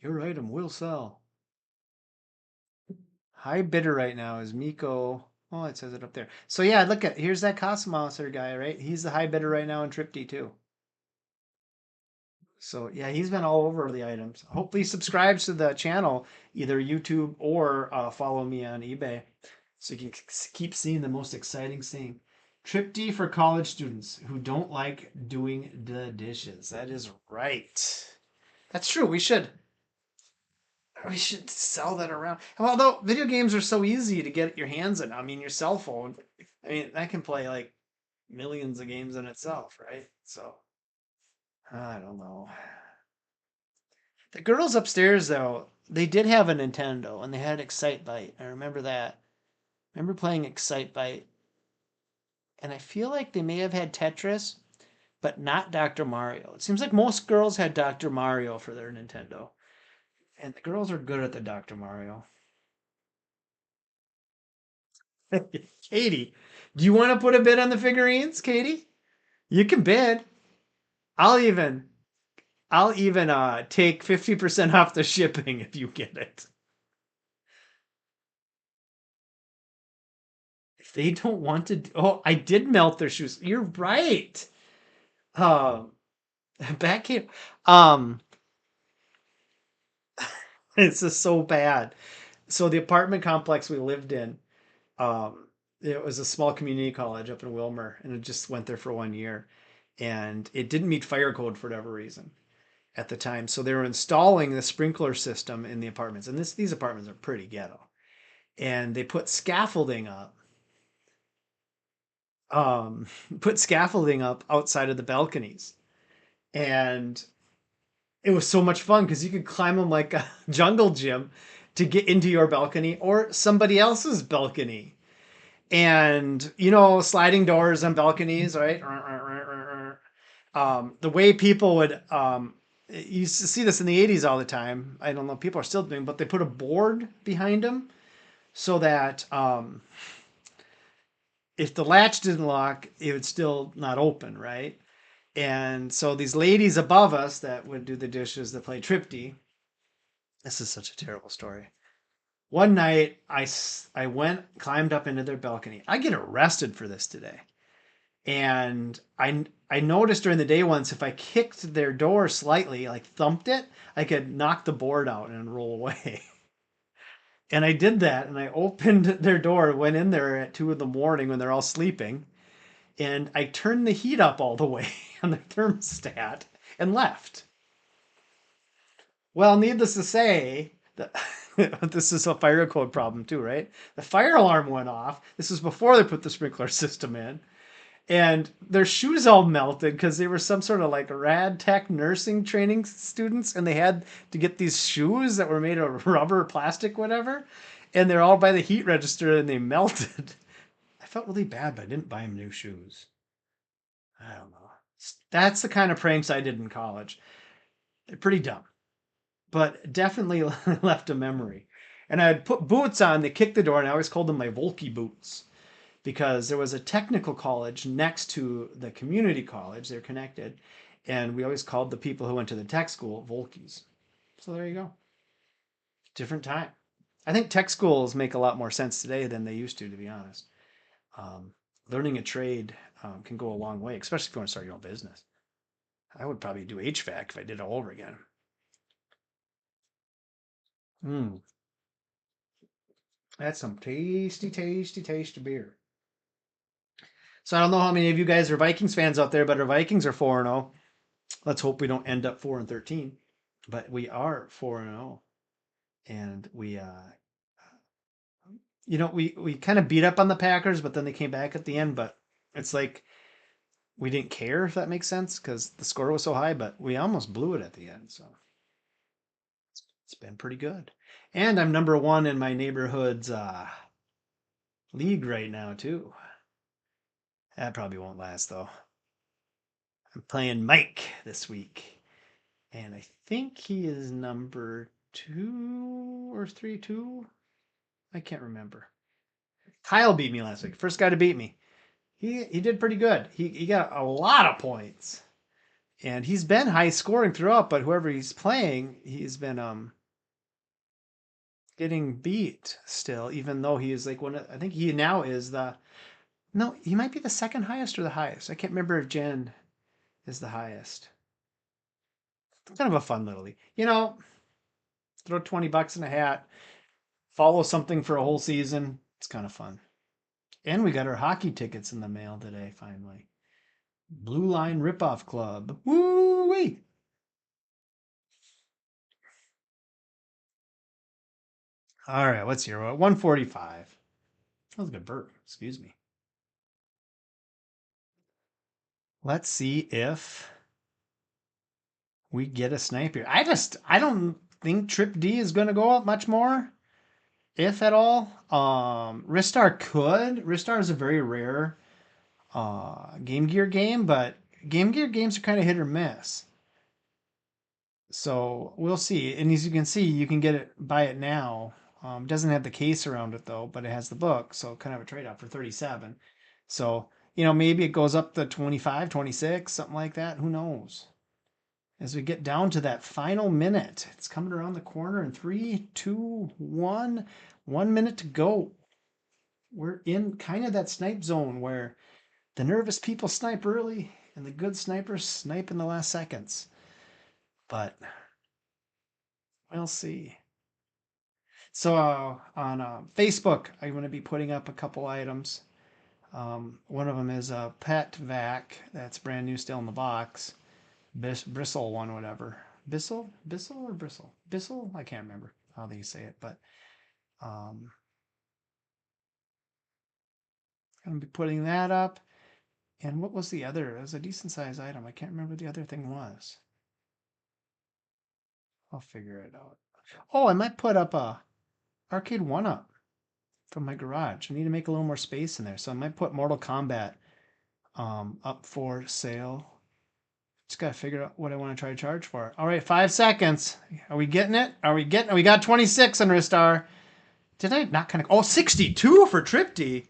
Speaker 1: Your item will sell. High bidder right now is Miko. Oh, it says it up there. So yeah, look at here's that Cosmoser guy, right? He's the high bidder right now in Trip D too. So yeah, he's been all over the items. Hopefully, he subscribes to the channel, either YouTube or follow me on eBay, so you can keep seeing the most exciting thing. Trip D for college students who don't like doing the dishes. That is right. That's true. We should sell that around. Although video games are so easy to get your hands on. I mean, your cell phone. I mean, that can play like millions of games in itself, right? So I don't know. The girls upstairs, though, they did have a Nintendo and they had Excitebike. I remember that. I remember playing Excitebike, and I feel like they may have had Tetris, but not Dr. Mario. It seems like most girls had Dr. Mario for their Nintendo, and the girls are good at the Dr. Mario. Katie, do you want to put a bid on the figurines, Katie? You can bid. I'll even I'll even take 50% off the shipping if you get it. If they don't want to, oh, I did melt their shoes. You're right. Um, back here. Um, it's just so bad. So the apartment complex we lived in, um, it was a small community college up in Wilmer, and it just went there for 1 year, and it didn't meet fire code for whatever reason at the time. So they were installing the sprinkler system in the apartments, and these apartments are pretty ghetto. And they put scaffolding up, put scaffolding up outside of the balconies, and It was so much fun because you could climb them like a jungle gym to get into your balcony or somebody else's balcony. And sliding doors on balconies, right? The way people would you used to see this in the 80s all the time. I don't know if people are still doing, but they put a board behind them so that if the latch didn't lock, it would still not open, right? And so these ladies above us that would do the dishes that play tripty. This is such a terrible story. One night, I went, climbed up into their balcony. I get arrested for this today. And I noticed during the day once if I kicked their door slightly, like thumped it, I could knock the board out and roll away. And I did that, and I opened their door, went in there at 2 in the morning when they're all sleeping, and I turned the heat up all the way on the thermostat and left. Well, needless to say, this is a fire code problem too, right? The fire alarm went off. This was before they put the sprinkler system in. And their shoes all melted because they were some sort of like rad tech nursing training students, and they had to get these shoes that were made of rubber, plastic, whatever. And they're all by the heat register and they melted. I felt really bad, but I didn't buy them new shoes. I don't know. That's the kind of pranks I did in college. They're pretty dumb, but definitely left a memory. And I'd put boots on, they kicked the door, and I always called them my Volky boots because there was a technical college next to the community college. They're connected. And we always called the people who went to the tech school Volkies. So there you go. Different time. I think tech schools make a lot more sense today than they used to be honest. Um, Learning a trade can go a long way, especially if you want to start your own business. I would probably do HVAC if I did it all over again. Mm, that's some tasty, tasty, tasty beer. So I don't know how many of you guys are Vikings fans out there, but our Vikings are 4-0. Let's hope we don't end up 4-13. But we are 4-0. And we kind of beat up on the Packers, but then they came back at the end. But it's like we didn't care, if that makes sense, because the score was so high, but we almost blew it at the end. So it's been pretty good. And I'm number one in my neighborhood's league right now, too. That probably won't last, though. I'm playing Mike this week. And I think he is number 2 or 3-2. I can't remember. Kyle beat me last week. First guy to beat me. He did pretty good. He got a lot of points. And he's been high scoring throughout, but whoever he's playing, he's been getting beat still, even though he is like I think he now is the no, he might be the second highest or the highest. I can't remember if Jen is the highest. Kind of a fun little league. Throw $20 in a hat, follow something for a whole season. It's kind of fun. And we got our hockey tickets in the mail today, finally. Blue Line Ripoff Club. Woo wee! All right, what's your 145? That was a good burp. Excuse me. Let's see if we get a sniper. I don't think Trip D is going to go up much more, if at all. Ristar could. Ristar is a very rare Game Gear game, but Game Gear games are kind of hit or miss. So we'll see. And as you can see, you can buy it now. Doesn't have the case around it though, but it has the book, so kind of a trade off for 37. So, maybe it goes up to 25, 26, something like that. Who knows? As we get down to that final minute, it's coming around the corner in 3, 2, 1. 1 minute to go. We're in kind of that snipe zone where the nervous people snipe early and the good snipers snipe in the last seconds. But we'll see. So on Facebook, I'm going to be putting up a couple items. One of them is a pet vac that's brand new, still in the box. Bristle one, whatever. Bissell or Bristle? Bissell? I can't remember how they say it, but um, I'm going to be putting that up. And what was the other? It was a decent sized item. I can't remember what the other thing was. I'll figure it out. Oh, I might put up a Arcade 1 up from my garage. I need to make a little more space in there. So I might put Mortal Kombat up for sale. Just gotta figure out what I want to try to charge for it. All right, 5 seconds. Are we getting it? Are we getting it? We got 26 on Ristar. Did I not kind of? Oh, 62 for Tripty.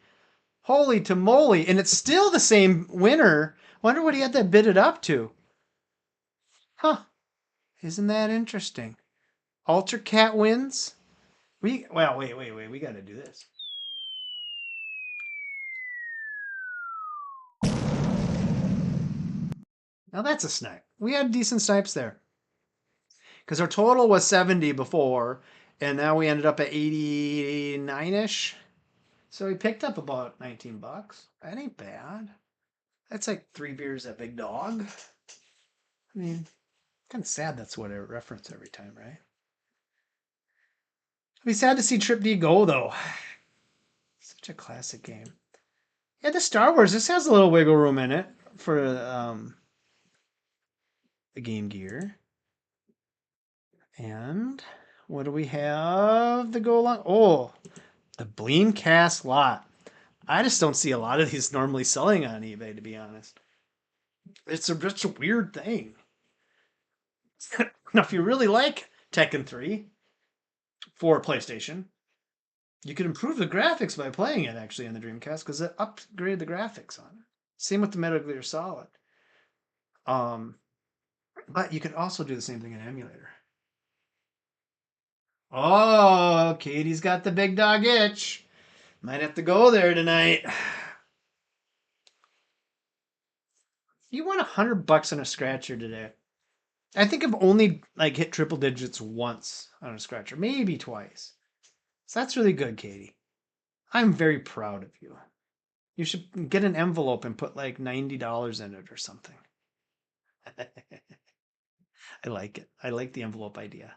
Speaker 1: Holy tamale. And it's still the same winner. Wonder what he had that bid it up to. Huh. Isn't that interesting? Alter Cat wins. Wait. We got to do this. Now that's a snipe. We had decent snipes there. Because our total was 70 before, and now we ended up at 89-ish. So we picked up about 19 bucks. That ain't bad. That's like 3 beers at Big Dog. I mean, kind of sad that's what I reference every time, right? It'd be sad to see Trip D go, though. Such a classic game. Yeah, the Star Wars, this has a little wiggle room in it for the Game Gear. And what do we have to go along? Oh, the Bleemcast lot. I just don't see a lot of these normally selling on eBay, to be honest. It's just a weird thing. Now, if you really like Tekken 3 for PlayStation, you could improve the graphics by playing it actually on the Dreamcast because it upgraded the graphics on it. Same with the Metal Gear Solid. But you could also do the same thing in emulator. Oh, Katie's got the big dog itch. Might have to go there tonight. You won $100 on a scratcher today. I think I've only like hit triple digits once on a scratcher, maybe twice. So that's really good, Katie. I'm very proud of you. You should get an envelope and put like $90 in it or something. I like it. I like the envelope idea.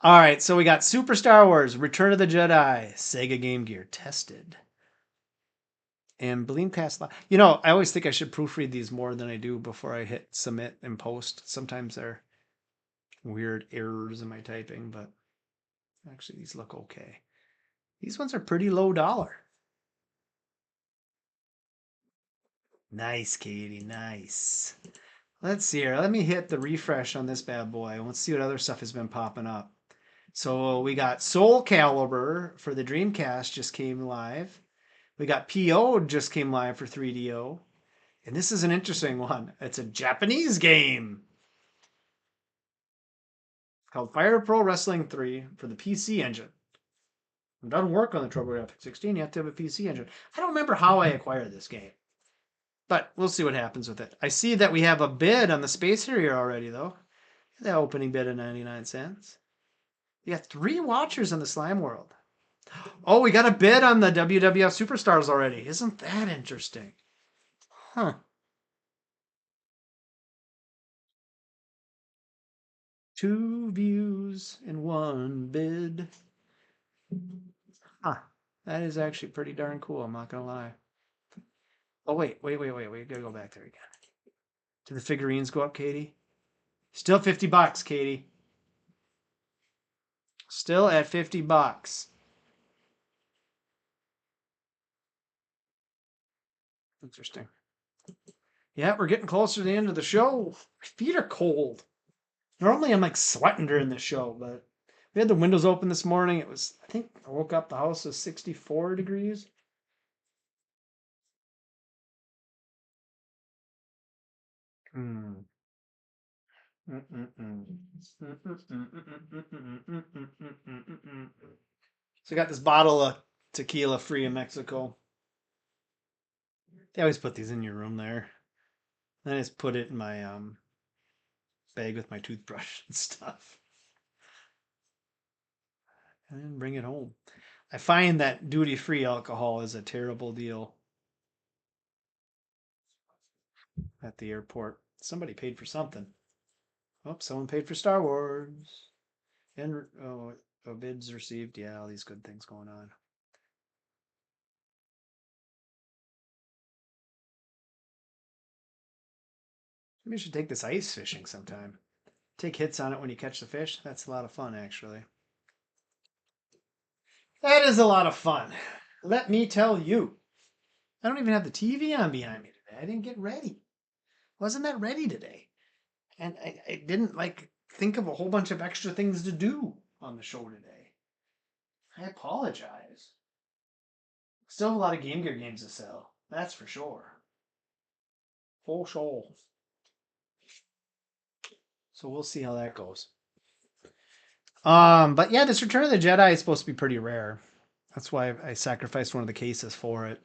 Speaker 1: All right, so we got Super Star Wars, Return of the Jedi, Sega Game Gear tested. And Bleemcast. You know, I always think I should proofread these more than I do before I hit submit and post. Sometimes there are weird errors in my typing, but actually these look okay. These ones are pretty low dollar. Nice, Katie, nice. Let's see here. Let me hit the refresh on this bad boy. Let's see what other stuff has been popping up. So we got Soul Calibur for the Dreamcast just came live. We got PO just came live for 3DO. And this is an interesting one. It's a Japanese game called Fire Pro Wrestling 3 for the PC Engine. It doesn't work on the TurboGrafx 16. You have to have a PC Engine. I don't remember how I acquired this game. But we'll see what happens with it. I see that we have a bid on the Space Harrier already, though. The opening bid of 99 cents. We got 3 watchers in the Slime World. Oh, we got a bid on the WWF Superstars already. Isn't that interesting? Huh. 2 views in 1 bid. Huh. That is actually pretty darn cool, I'm not gonna lie. Oh, wait. We gotta go back there again. Did the figurines go up, Katie? Still $50, Katie. Still at $50. Interesting. Yeah, we're getting closer to the end of the show. My feet are cold. Normally I'm like sweating during the show, but we had the windows open this morning. It was, I think I woke up, the house was 64 degrees. Mm. So I got this bottle of tequila free in Mexico. They always put these in your room there. Then I just put it in my bag with my toothbrush and stuff. And then bring it home. I find that duty-free alcohol is a terrible deal at the airport. Somebody paid for something. Oh, someone paid for Star Wars. And bids received. Yeah, all these good things going on. Maybe we should take this ice fishing sometime. take hits on it when you catch the fish. That's a lot of fun, actually. That is a lot of fun. Let me tell you. I don't even have the TV on behind me today. I didn't get ready. Wasn't that ready today? And I didn't like think of a whole bunch of extra things to do on the show today. I apologize. Still have a lot of Game Gear games to sell. That's for sure. For sure. So we'll see how that goes. But yeah, this Return of the Jedi is supposed to be pretty rare. That's why I sacrificed one of the cases for it.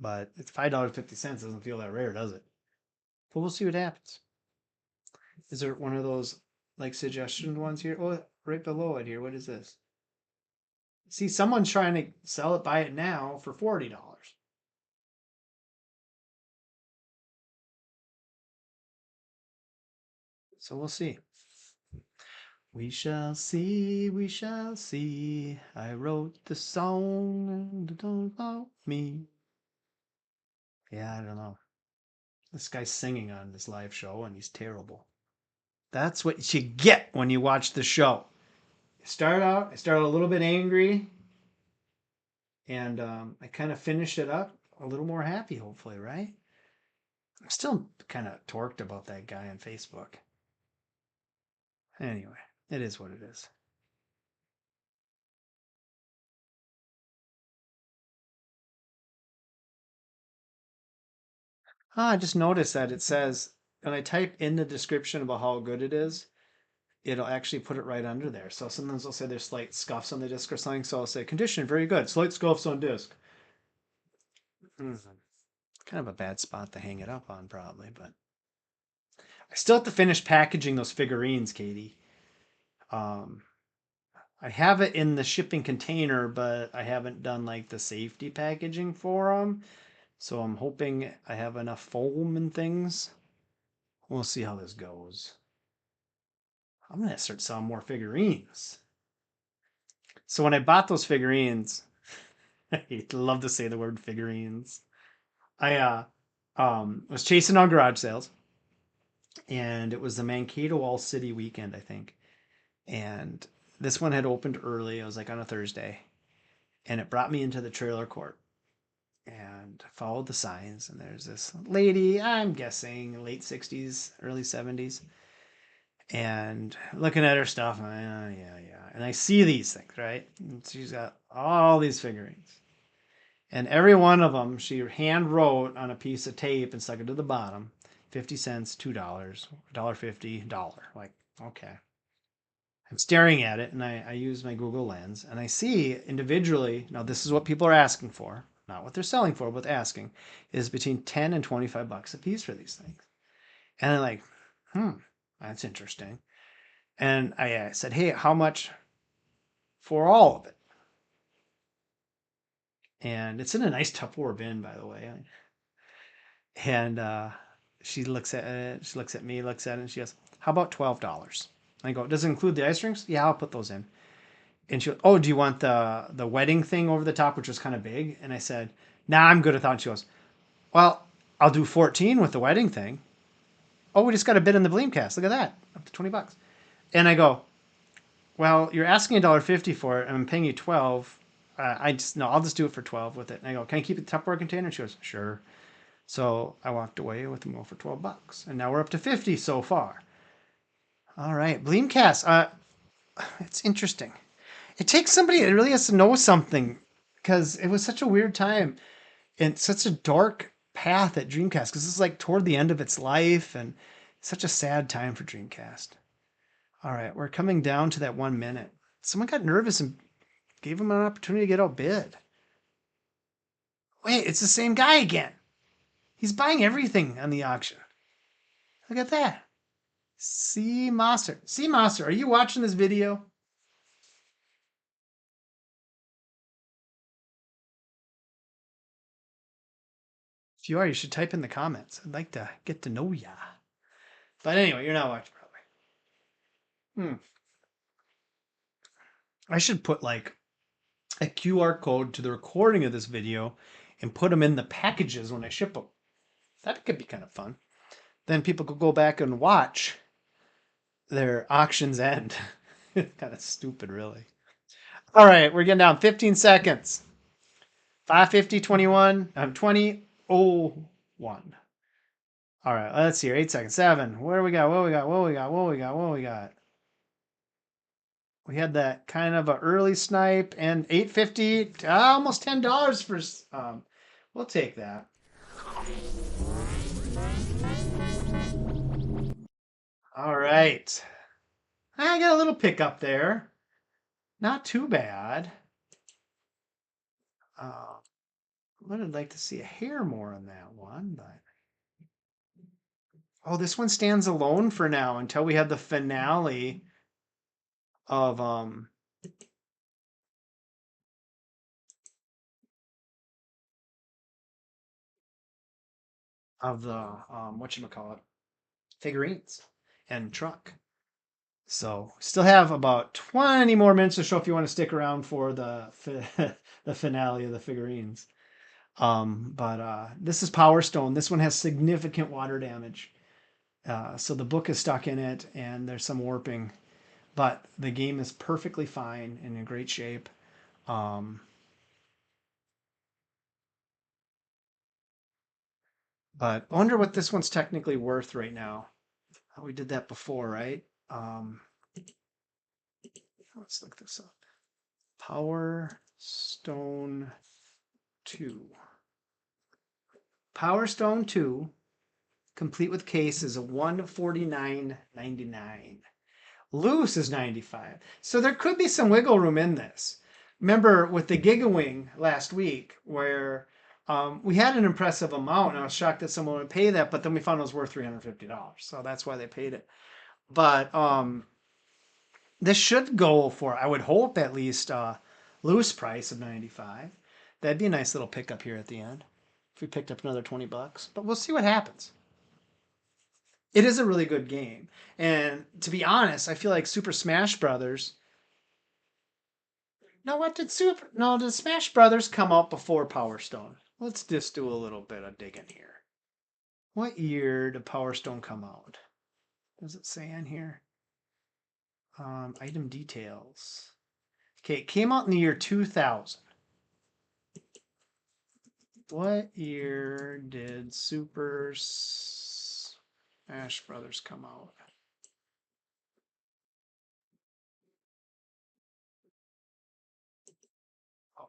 Speaker 1: But it's $5.50. Doesn't feel that rare, does it? But we'll see what happens. Is there one of those like suggestion ones here? Oh, right below it here. What is this? See, someone's trying to sell it, buy it now for $40. So we'll see. We shall see, we shall see. I wrote the song and don't love me. Yeah, I don't know. This guy's singing on this live show and he's terrible. That's what you get when you watch the show. I start out a little bit angry, and I kind of finish it up a little more happy, hopefully, right? I'm still kind of torqued about that guy on Facebook. Anyway, it is what it is. I just noticed that it says when I type in the description about how good it is, it'll actually put it right under there. So sometimes they'll say there's slight scuffs on the disc or something. So I'll say condition very good, slight scuffs on disc. Kind of a bad spot to hang it up on, probably, but I still have to finish packaging those figurines, Katie. I have it in the shipping container, but I haven't done like the safety packaging for them. So I'm hoping I have enough foam and things. We'll see how this goes. I'm gonna start selling more figurines. So when I bought those figurines, I love to say the word figurines. I was chasing on garage sales, and it was the Mankato All City weekend, I think. And this one had opened early. It was like on a Thursday, and it brought me into the trailer court. And I followed the signs, and there's this lady, I'm guessing late 60s, early 70s, and looking at her stuff, and yeah. And I see these things, right? And she's got all these figurines. And every one of them, she hand wrote on a piece of tape and stuck it to the bottom. 50 cents, $2, $1.50, $1. Like, okay. I'm staring at it, and I use my Google Lens, and I see individually, now this is what people are asking for, not what they're selling for, but asking, is between 10 and 25 bucks a piece for these things. And I'm like, that's interesting. And I said, hey, how much for all of it? And it's in a nice Tupperware bin, by the way. And she looks at it, she looks at me, looks at it, and she goes, how about $12? I go, does it include the ice rings? Yeah, I'll put those in. And she goes, oh, do you want the wedding thing over the top, which was kind of big? And I said, nah, I'm good with that. And she goes, well, I'll do 14 with the wedding thing. Oh, we just got a bid in the Bleemcast. Look at that, up to 20 bucks. And I go, well, you're asking $1.50 for it, and I'm paying you 12. I'll just do it for 12 with it. And I go, can I keep it Tupperware container? And she goes, sure. So I walked away with them all for 12 bucks. And now we're up to 50 so far. All right. Bleemcast. It's interesting. It takes somebody that really has to know something because it was such a weird time and such a dark path at Dreamcast because this is like toward the end of its life and such a sad time for Dreamcast. All right. We're coming down to that 1 minute. Someone got nervous and gave him an opportunity to get outbid. Wait, it's the same guy again. He's buying everything on the auction. Look at that. C Monster. C Monster, are you watching this video? If you are, you should type in the comments. I'd like to get to know ya. But anyway, you're not watching probably. I should put like a QR code to the recording of this video and put them in the packages when I ship them. That could be kind of fun. Then people could go back and watch their auctions end. Kind of stupid, really. All right, we're getting down 15 seconds. 550, 21, 20, 01. All right, let's see here. 8 seconds. 7. What do we got? What we got? What we got? What we got? What we got? We had that kind of an early snipe and 850, almost $10 for. We'll take that. All right. I got a little pickup there. Not too bad. I would like to see a hair more on that one, but oh, this one stands alone for now until we have the finale of the whatchamacallit, figurines and truck. So still have about 20 more minutes to show if you want to stick around for the the finale of the figurines. But this is Power Stone. This one has significant water damage. So the book is stuck in it and there's some warping. But the game is perfectly fine and in great shape. But I wonder what this one's technically worth right now. We did that before, right? Let's look this up. Power Stone 2. Power Stone 2, complete with case, is a $149.99. Loose is $95. So there could be some wiggle room in this. Remember with the GigaWing last week where we had an impressive amount and I was shocked that someone would pay that, but then we found it was worth $350. So that's why they paid it. But this should go for, I would hope, at least loose price of $95. That'd be a nice little pickup here at the end if we picked up another $20. But we'll see what happens. It is a really good game. And to be honest, I feel like Super Smash Brothers. No, did Smash Brothers come out before Power Stone? Let's just do a little bit of digging here. What year did Power Stone come out? Does it say on here? Item details. Okay, it came out in the year 2000. What year did Super Smash Brothers come out?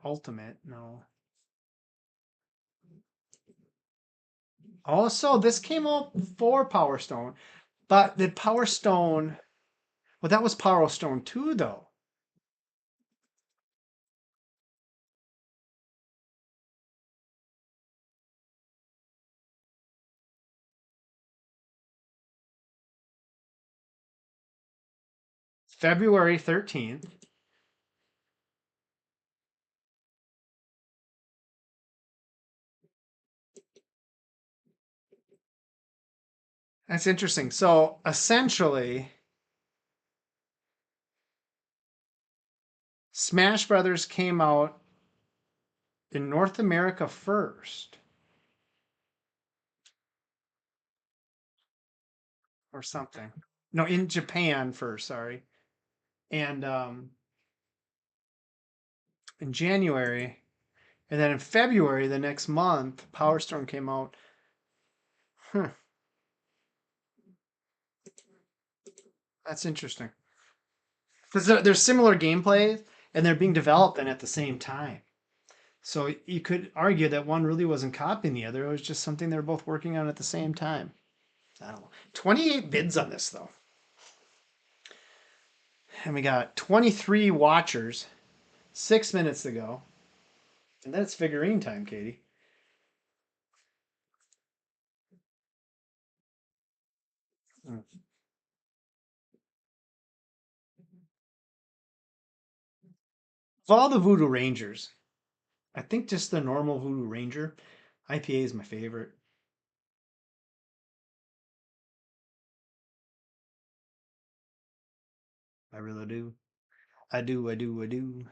Speaker 1: Ultimate, no. Also, this came out before Power Stone, but the Power Stone, well, that was Power Stone 2, though. February 13th. That's interesting. So essentially, Smash Brothers came out in North America first. Or something. No, in Japan first, sorry. And in January. And then in February, the next month, Power Stone came out. That's interesting. Because there's similar gameplay and they're being developed then at the same time. So you could argue that one really wasn't copying the other. It was just something they were both working on at the same time. I don't know. 28 bids on this, though. And we got 23 watchers, 6 minutes to go. And then it's figurine time, Katie. Of all the Voodoo Rangers, I think just the normal Voodoo Ranger IPA is my favorite. I really do. I do, I do, I do.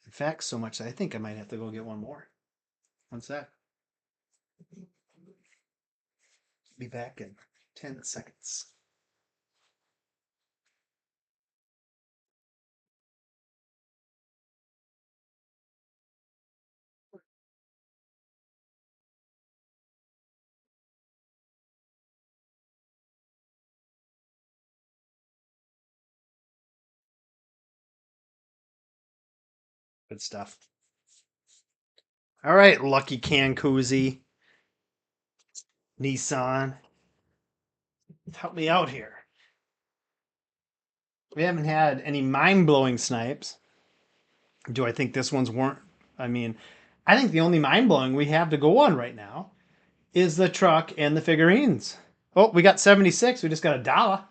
Speaker 1: In fact, so much that I think I might have to go get one more. One sec. Be back in 10 seconds. Good stuff. All right, Lucky Can Koozie. Nissan. Help me out here. We haven't had any mind-blowing snipes. Do I think this one's weren't? I mean, I think the only mind-blowing we have to go on right now is the truck and the figurines. Oh, we got 76. We just got $1.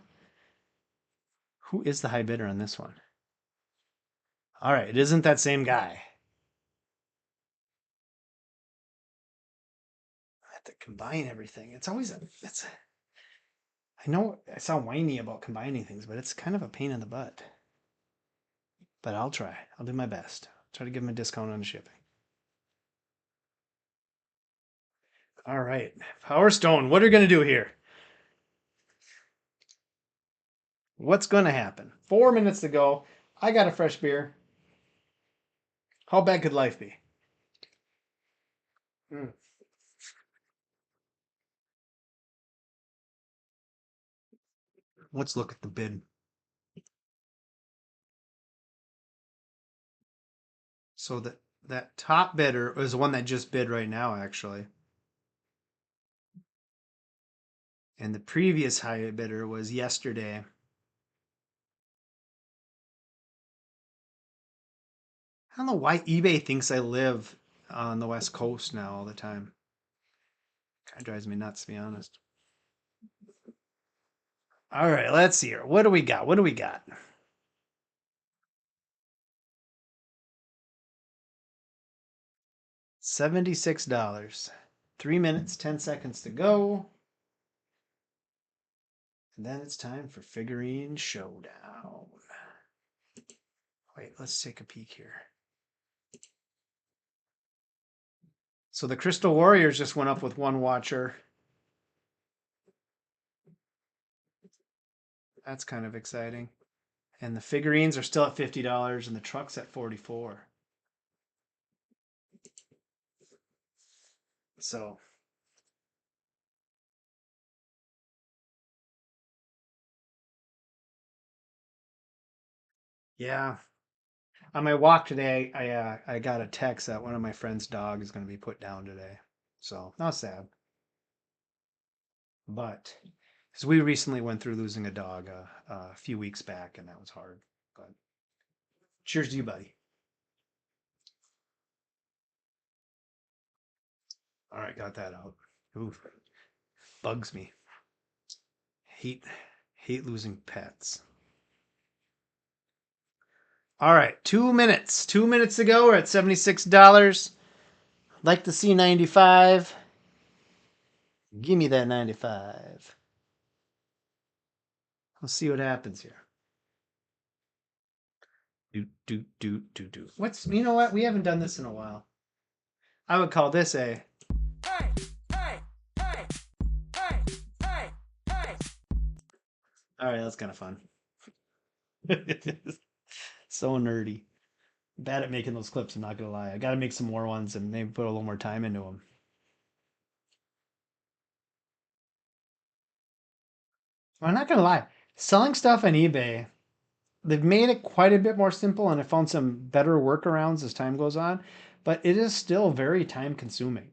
Speaker 1: Who is the high bidder on this one? All right, it isn't that same guy. I have to combine everything. It's always I know I sound whiny about combining things, but it's kind of a pain in the butt. But I'll try. I'll do my best. Try to give him a discount on the shipping. All right, Power Stone. What are you going to do here? What's going to happen? 4 minutes to go. I got a fresh beer. How bad could life be? Let's look at the bid. So that top bidder is the one that just bid right now, actually. And the previous high bidder was yesterday. I don't know why eBay thinks I live on the West Coast now all the time. Kind of drives me nuts, to be honest. All right, let's see here. What do we got? What do we got? $76. 3 minutes, 10 seconds to go. And then it's time for Figurine Showdown. Wait, let's take a peek here. So the Crystal Warriors just went up with one watcher. That's kind of exciting. And the figurines are still at $50 and the truck's at $44. So yeah. On my walk today, I got a text that one of my friend's dog is going to be put down today. So not sad. But because we recently went through losing a dog a few weeks back, and that was hard. But cheers to you, buddy. All right, got that out. Ooh, bugs me. Hate losing pets. All right, 2 minutes. 2 minutes to go. We're at $76. Like to see 95. Give me that 95. Let's see what happens here. Do. What's, you know what? We haven't done this in a while. I would call this a. All right, that's kind of fun. So nerdy. Bad at making those clips, I'm not gonna lie. I gotta make some more ones and maybe put a little more time into them. I'm not gonna lie. Selling stuff on eBay, they've made it quite a bit more simple, and I found some better workarounds as time goes on, but it is still very time consuming.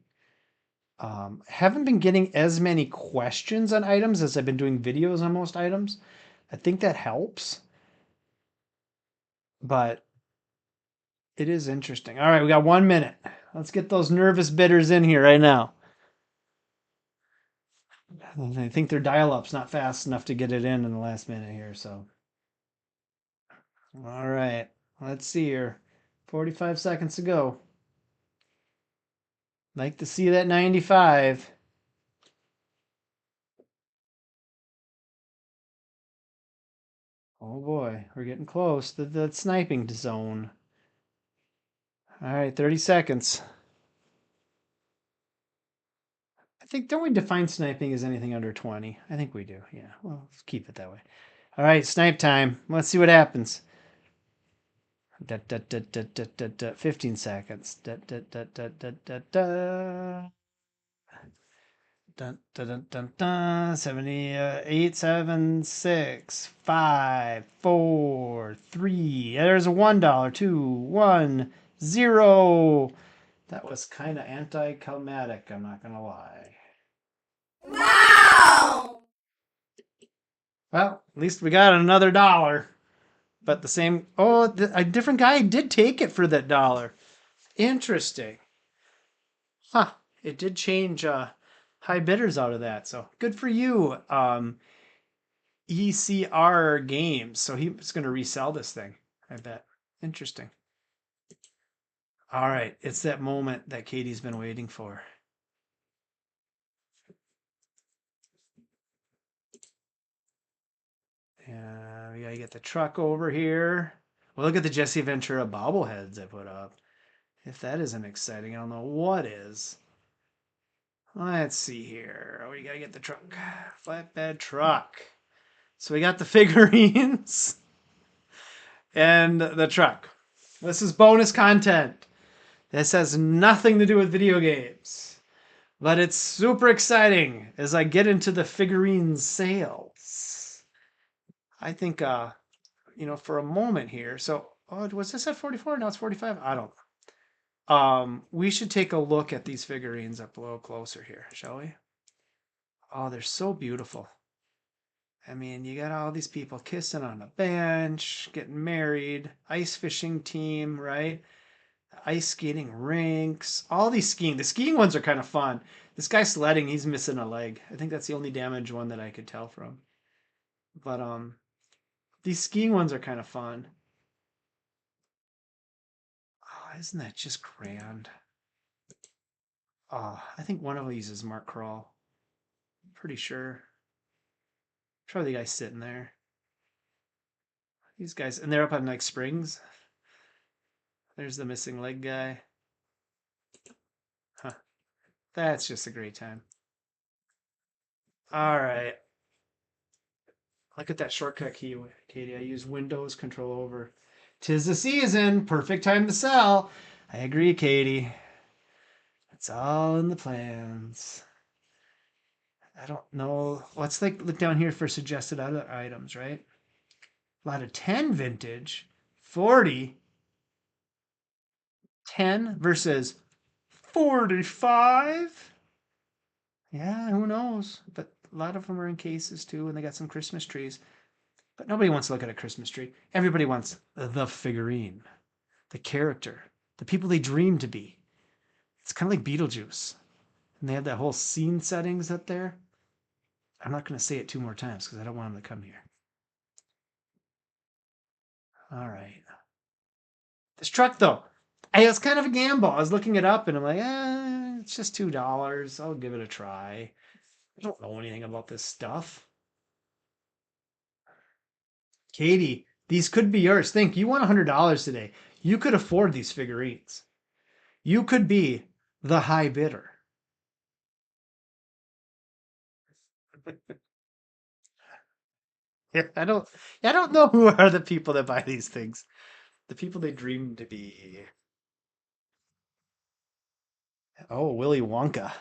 Speaker 1: Haven't been getting as many questions on items as I've been doing videos on most items. I think that helps, but it is interesting. All right, we got 1 minute. Let's get those nervous bidders in here right now. I think their dial-up's not fast enough to get it in the last minute here, so. All right, let's see here. 45 seconds to go. Like to see that 95. Oh boy, we're getting close to the sniping zone. All right, 30 seconds. I think, don't we define sniping as anything under 20? I think we do, yeah. Well, let's keep it that way. All right, snipe time. Let's see what happens. 15 seconds. Dun, dun, dun, dun, dun. 78, 7, 6, 5, 4, 3. There's a $1, 2, 1, 0. That was kind of anticlimactic, I'm not going to lie.
Speaker 2: Wow!
Speaker 1: Well, at least we got another $1. But the same, oh, a different guy did take it for that $1. Interesting. Huh. It did change high bidders out of that. So good for you, ECR Games. So he's going to resell this thing, I bet. Interesting. All right. It's that moment that Katie's been waiting for. And we got to get the truck over here. Well, look at the Jesse Ventura bobbleheads I put up. If that isn't exciting, I don't know what is. Let's see here. We got to get the truck. Flatbed truck. So we got the figurines and the truck. This is bonus content. This has nothing to do with video games. But it's super exciting as I get into the figurine sales. I think, for a moment here. So, was this at 44? Now it's 45? I don't know. We should take a look at these figurines up a little closer here, shall we? Oh, they're so beautiful. I mean, you got all these people kissing on a bench, getting married, ice fishing team, right? Ice skating rinks, all these skiing. The skiing ones are kind of fun. This guy sledding, he's missing a leg. I think that's the only damaged one that I could tell from. But these skiing ones are kind of fun. Oh, isn't that just grand? Oh, I think one of these is Mark Kroll. Pretty sure. Probably the guy sitting there. These guys, and they're up on like springs. There's the missing leg guy. Huh. That's just a great time. All right. Look at that shortcut key, Katie. I use Windows Control over. 'Tis the season. Perfect time to sell. I agree, Katie. It's all in the plans. I don't know. Let's look down here for suggested other items, right? A lot of 10 vintage, 40, 10 versus 45. Yeah, who knows? But a lot of them are in cases too, and they got some Christmas trees. But nobody wants to look at a Christmas tree. Everybody wants the figurine, the character, the people they dream to be. It's kind of like Beetlejuice. And they have that whole scene settings up there. I'm not going to say it 2 more times because I don't want them to come here. All right. This truck, though, it's kind of a gamble. I was looking it up and I'm like, it's just $2. I'll give it a try. I don't know anything about this stuff. Katie, these could be yours. Think, you won $100 today. You could afford these figurines. You could be the high bidder. Yeah, I don't know who are the people that buy these things. The people they dream to be. Oh, Willy Wonka.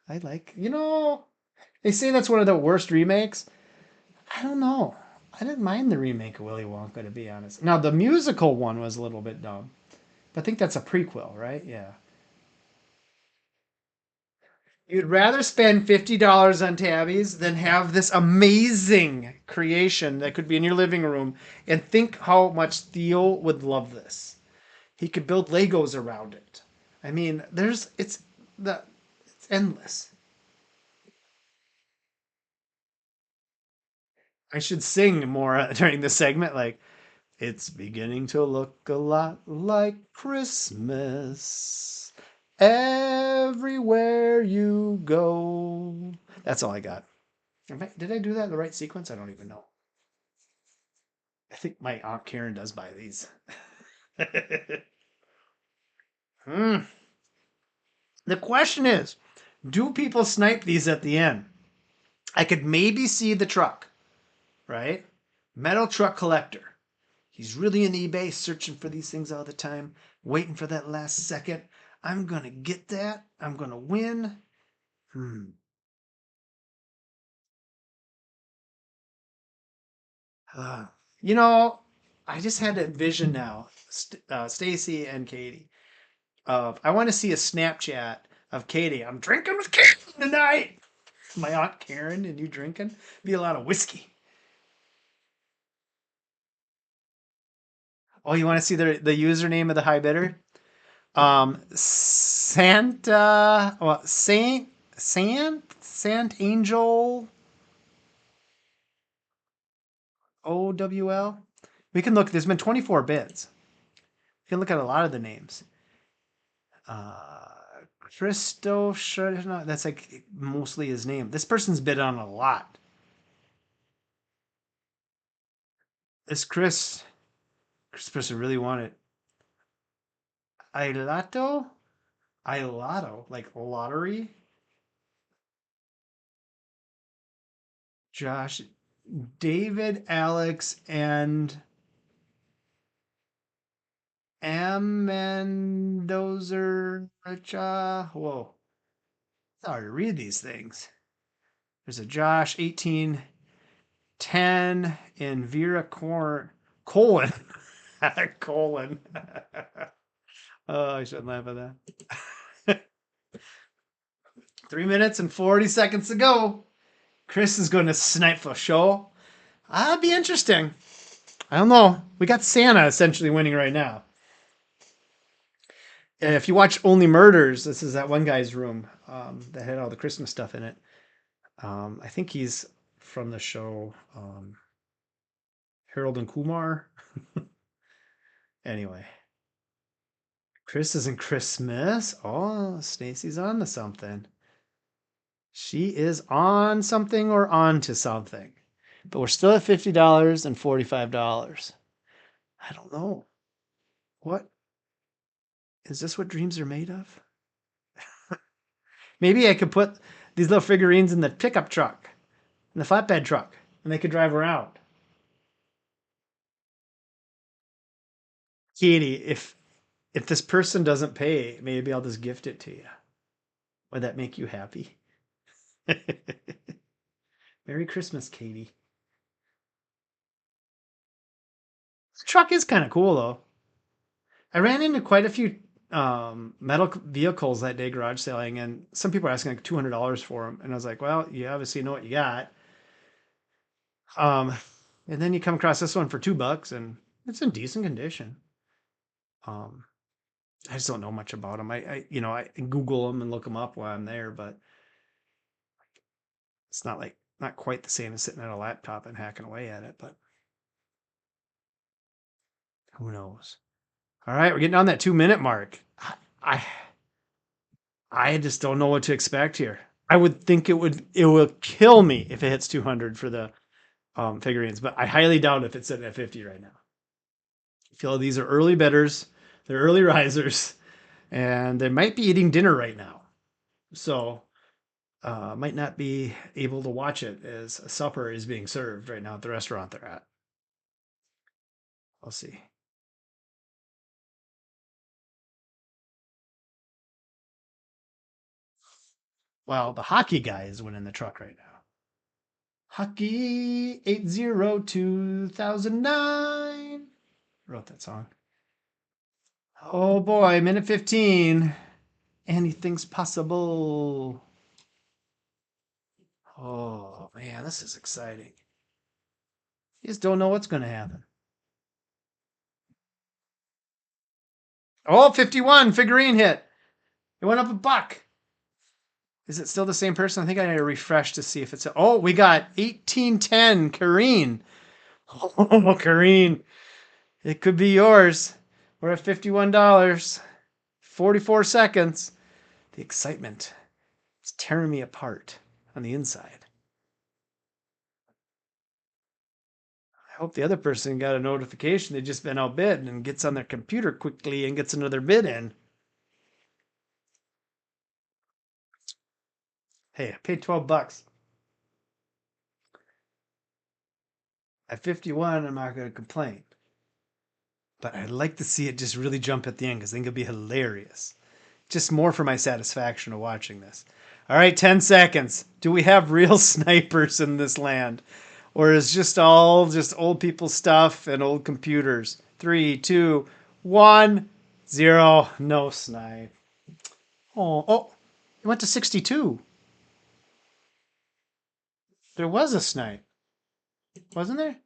Speaker 1: They say that's one of the worst remakes. I don't know. I didn't mind the remake of Willy Wonka, to be honest. Now, the musical one was a little bit dumb. But I think that's a prequel, right? Yeah. You'd rather spend $50 on tabbies than have this amazing creation that could be in your living room, and think how much Theo would love this. He could build Legos around it. I mean, it's endless. I should sing more during this segment, like it's beginning to look a lot like Christmas everywhere you go. That's all I got. Did I do that in the right sequence? I don't even know. I think my Aunt Karen does buy these. Hmm. The question is, do people snipe these at the end? I could maybe see the truck, right? Metal truck collector. He's really in eBay searching for these things all the time, waiting for that last second. I'm going to get that. I'm going to win. Hmm. Uh, you know, I just had a vision now. Stacy and Katie. I want to see a Snapchat of Katie. I'm drinking with Katie tonight. My Aunt Karen and you drinking. Be a lot of whiskey. Oh, you want to see the username of the high bidder? Santa, well, Sant Angel OWL. We can look. There's been 24 bids. We can look at a lot of the names. Christo, that's like mostly his name. This person's bid on a lot. This Chris person really wanted Ilato, like lottery. Josh, David, Alex, and Amendozer. Whoa, it's hard to read these things. There's a Josh 1810 and Vera Colon. Colon. Oh, I shouldn't laugh at that. 3 minutes and 40 seconds to go. Chris is going to snipe a show. That'd be interesting. I don't know. We got Santa essentially winning right now. And if you watch Only Murders, this is that one guy's room that had all the Christmas stuff in it. I think he's from the show Harold and Kumar. Anyway. Chris isn't Christmas. Oh, Stacy's on to something. She is on something or on to something. But we're still at $50 and $45. I don't know. What? Is this what dreams are made of? Maybe I could put these little figurines in the pickup truck, in the flatbed truck, and they could drive around. Katie, if this person doesn't pay, maybe I'll just gift it to you. Would that make you happy? Merry Christmas, Katie. The truck is kind of cool, though. I ran into quite a few metal vehicles that day garage selling, and some people are asking like $200 for them. And I was like, well, you obviously know what you got. And then you come across this one for $2, and it's in decent condition. I just don't know much about them. I Google them and look them up while I'm there, but it's not quite the same as sitting at a laptop and hacking away at it. But who knows? All right, we're getting on that 2-minute mark. I just don't know what to expect here. I would think it will kill me if it hits 200 for the figurines, but I highly doubt if it's sitting at 50 right now. I feel these are early bidders, they're early risers, and they might be eating dinner right now. So might not be able to watch it as a supper is being served right now at the restaurant they're at. I'll see. Well, the hockey guy is winning the truck right now. Hockey 80 2009. Wrote that song. Oh boy, minute 15. Anything's possible. Oh man, this is exciting. You just don't know what's going to happen. Oh, 51 figurine hit. It went up $1. Is it still the same person? I think I need to refresh to see if it's. Oh, we got 1810 Kareen. Oh, Kareen. It could be yours. We're at $51. 44 seconds. The excitement is tearing me apart on the inside. I hope the other person got a notification they've just been outbid and gets on their computer quickly and gets another bid in. Hey, I paid $12. At 51, I'm not going to complain. But I'd like to see it just really jump at the end because I think it'll be hilarious. Just more for my satisfaction of watching this. All right, 10 seconds. Do we have real snipers in this land? Or is just all just old people stuff and old computers? 3, 2, 1, 0. No snipe. Oh, it went to 62. There was a snipe, wasn't there?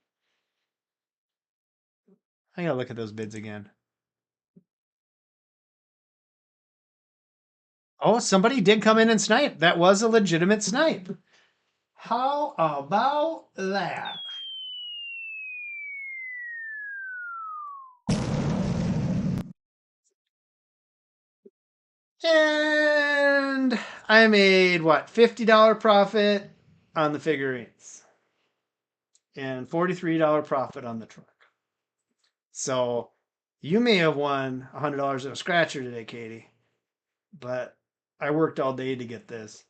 Speaker 1: I gotta look at those bids again. Oh, somebody did come in and snipe. That was a legitimate snipe. How about that? And I made what, $50 profit on the figurines and $43 profit on the truck. So you may have won $100 in a scratcher today, Katie, but I worked all day to get this.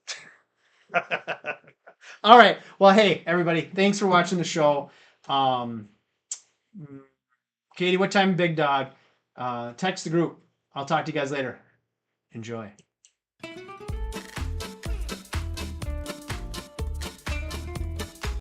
Speaker 1: All right. Well, hey, everybody, thanks for watching the show. Um, Katie, what time, big dog? Text the group. I'll talk to you guys later. Enjoy.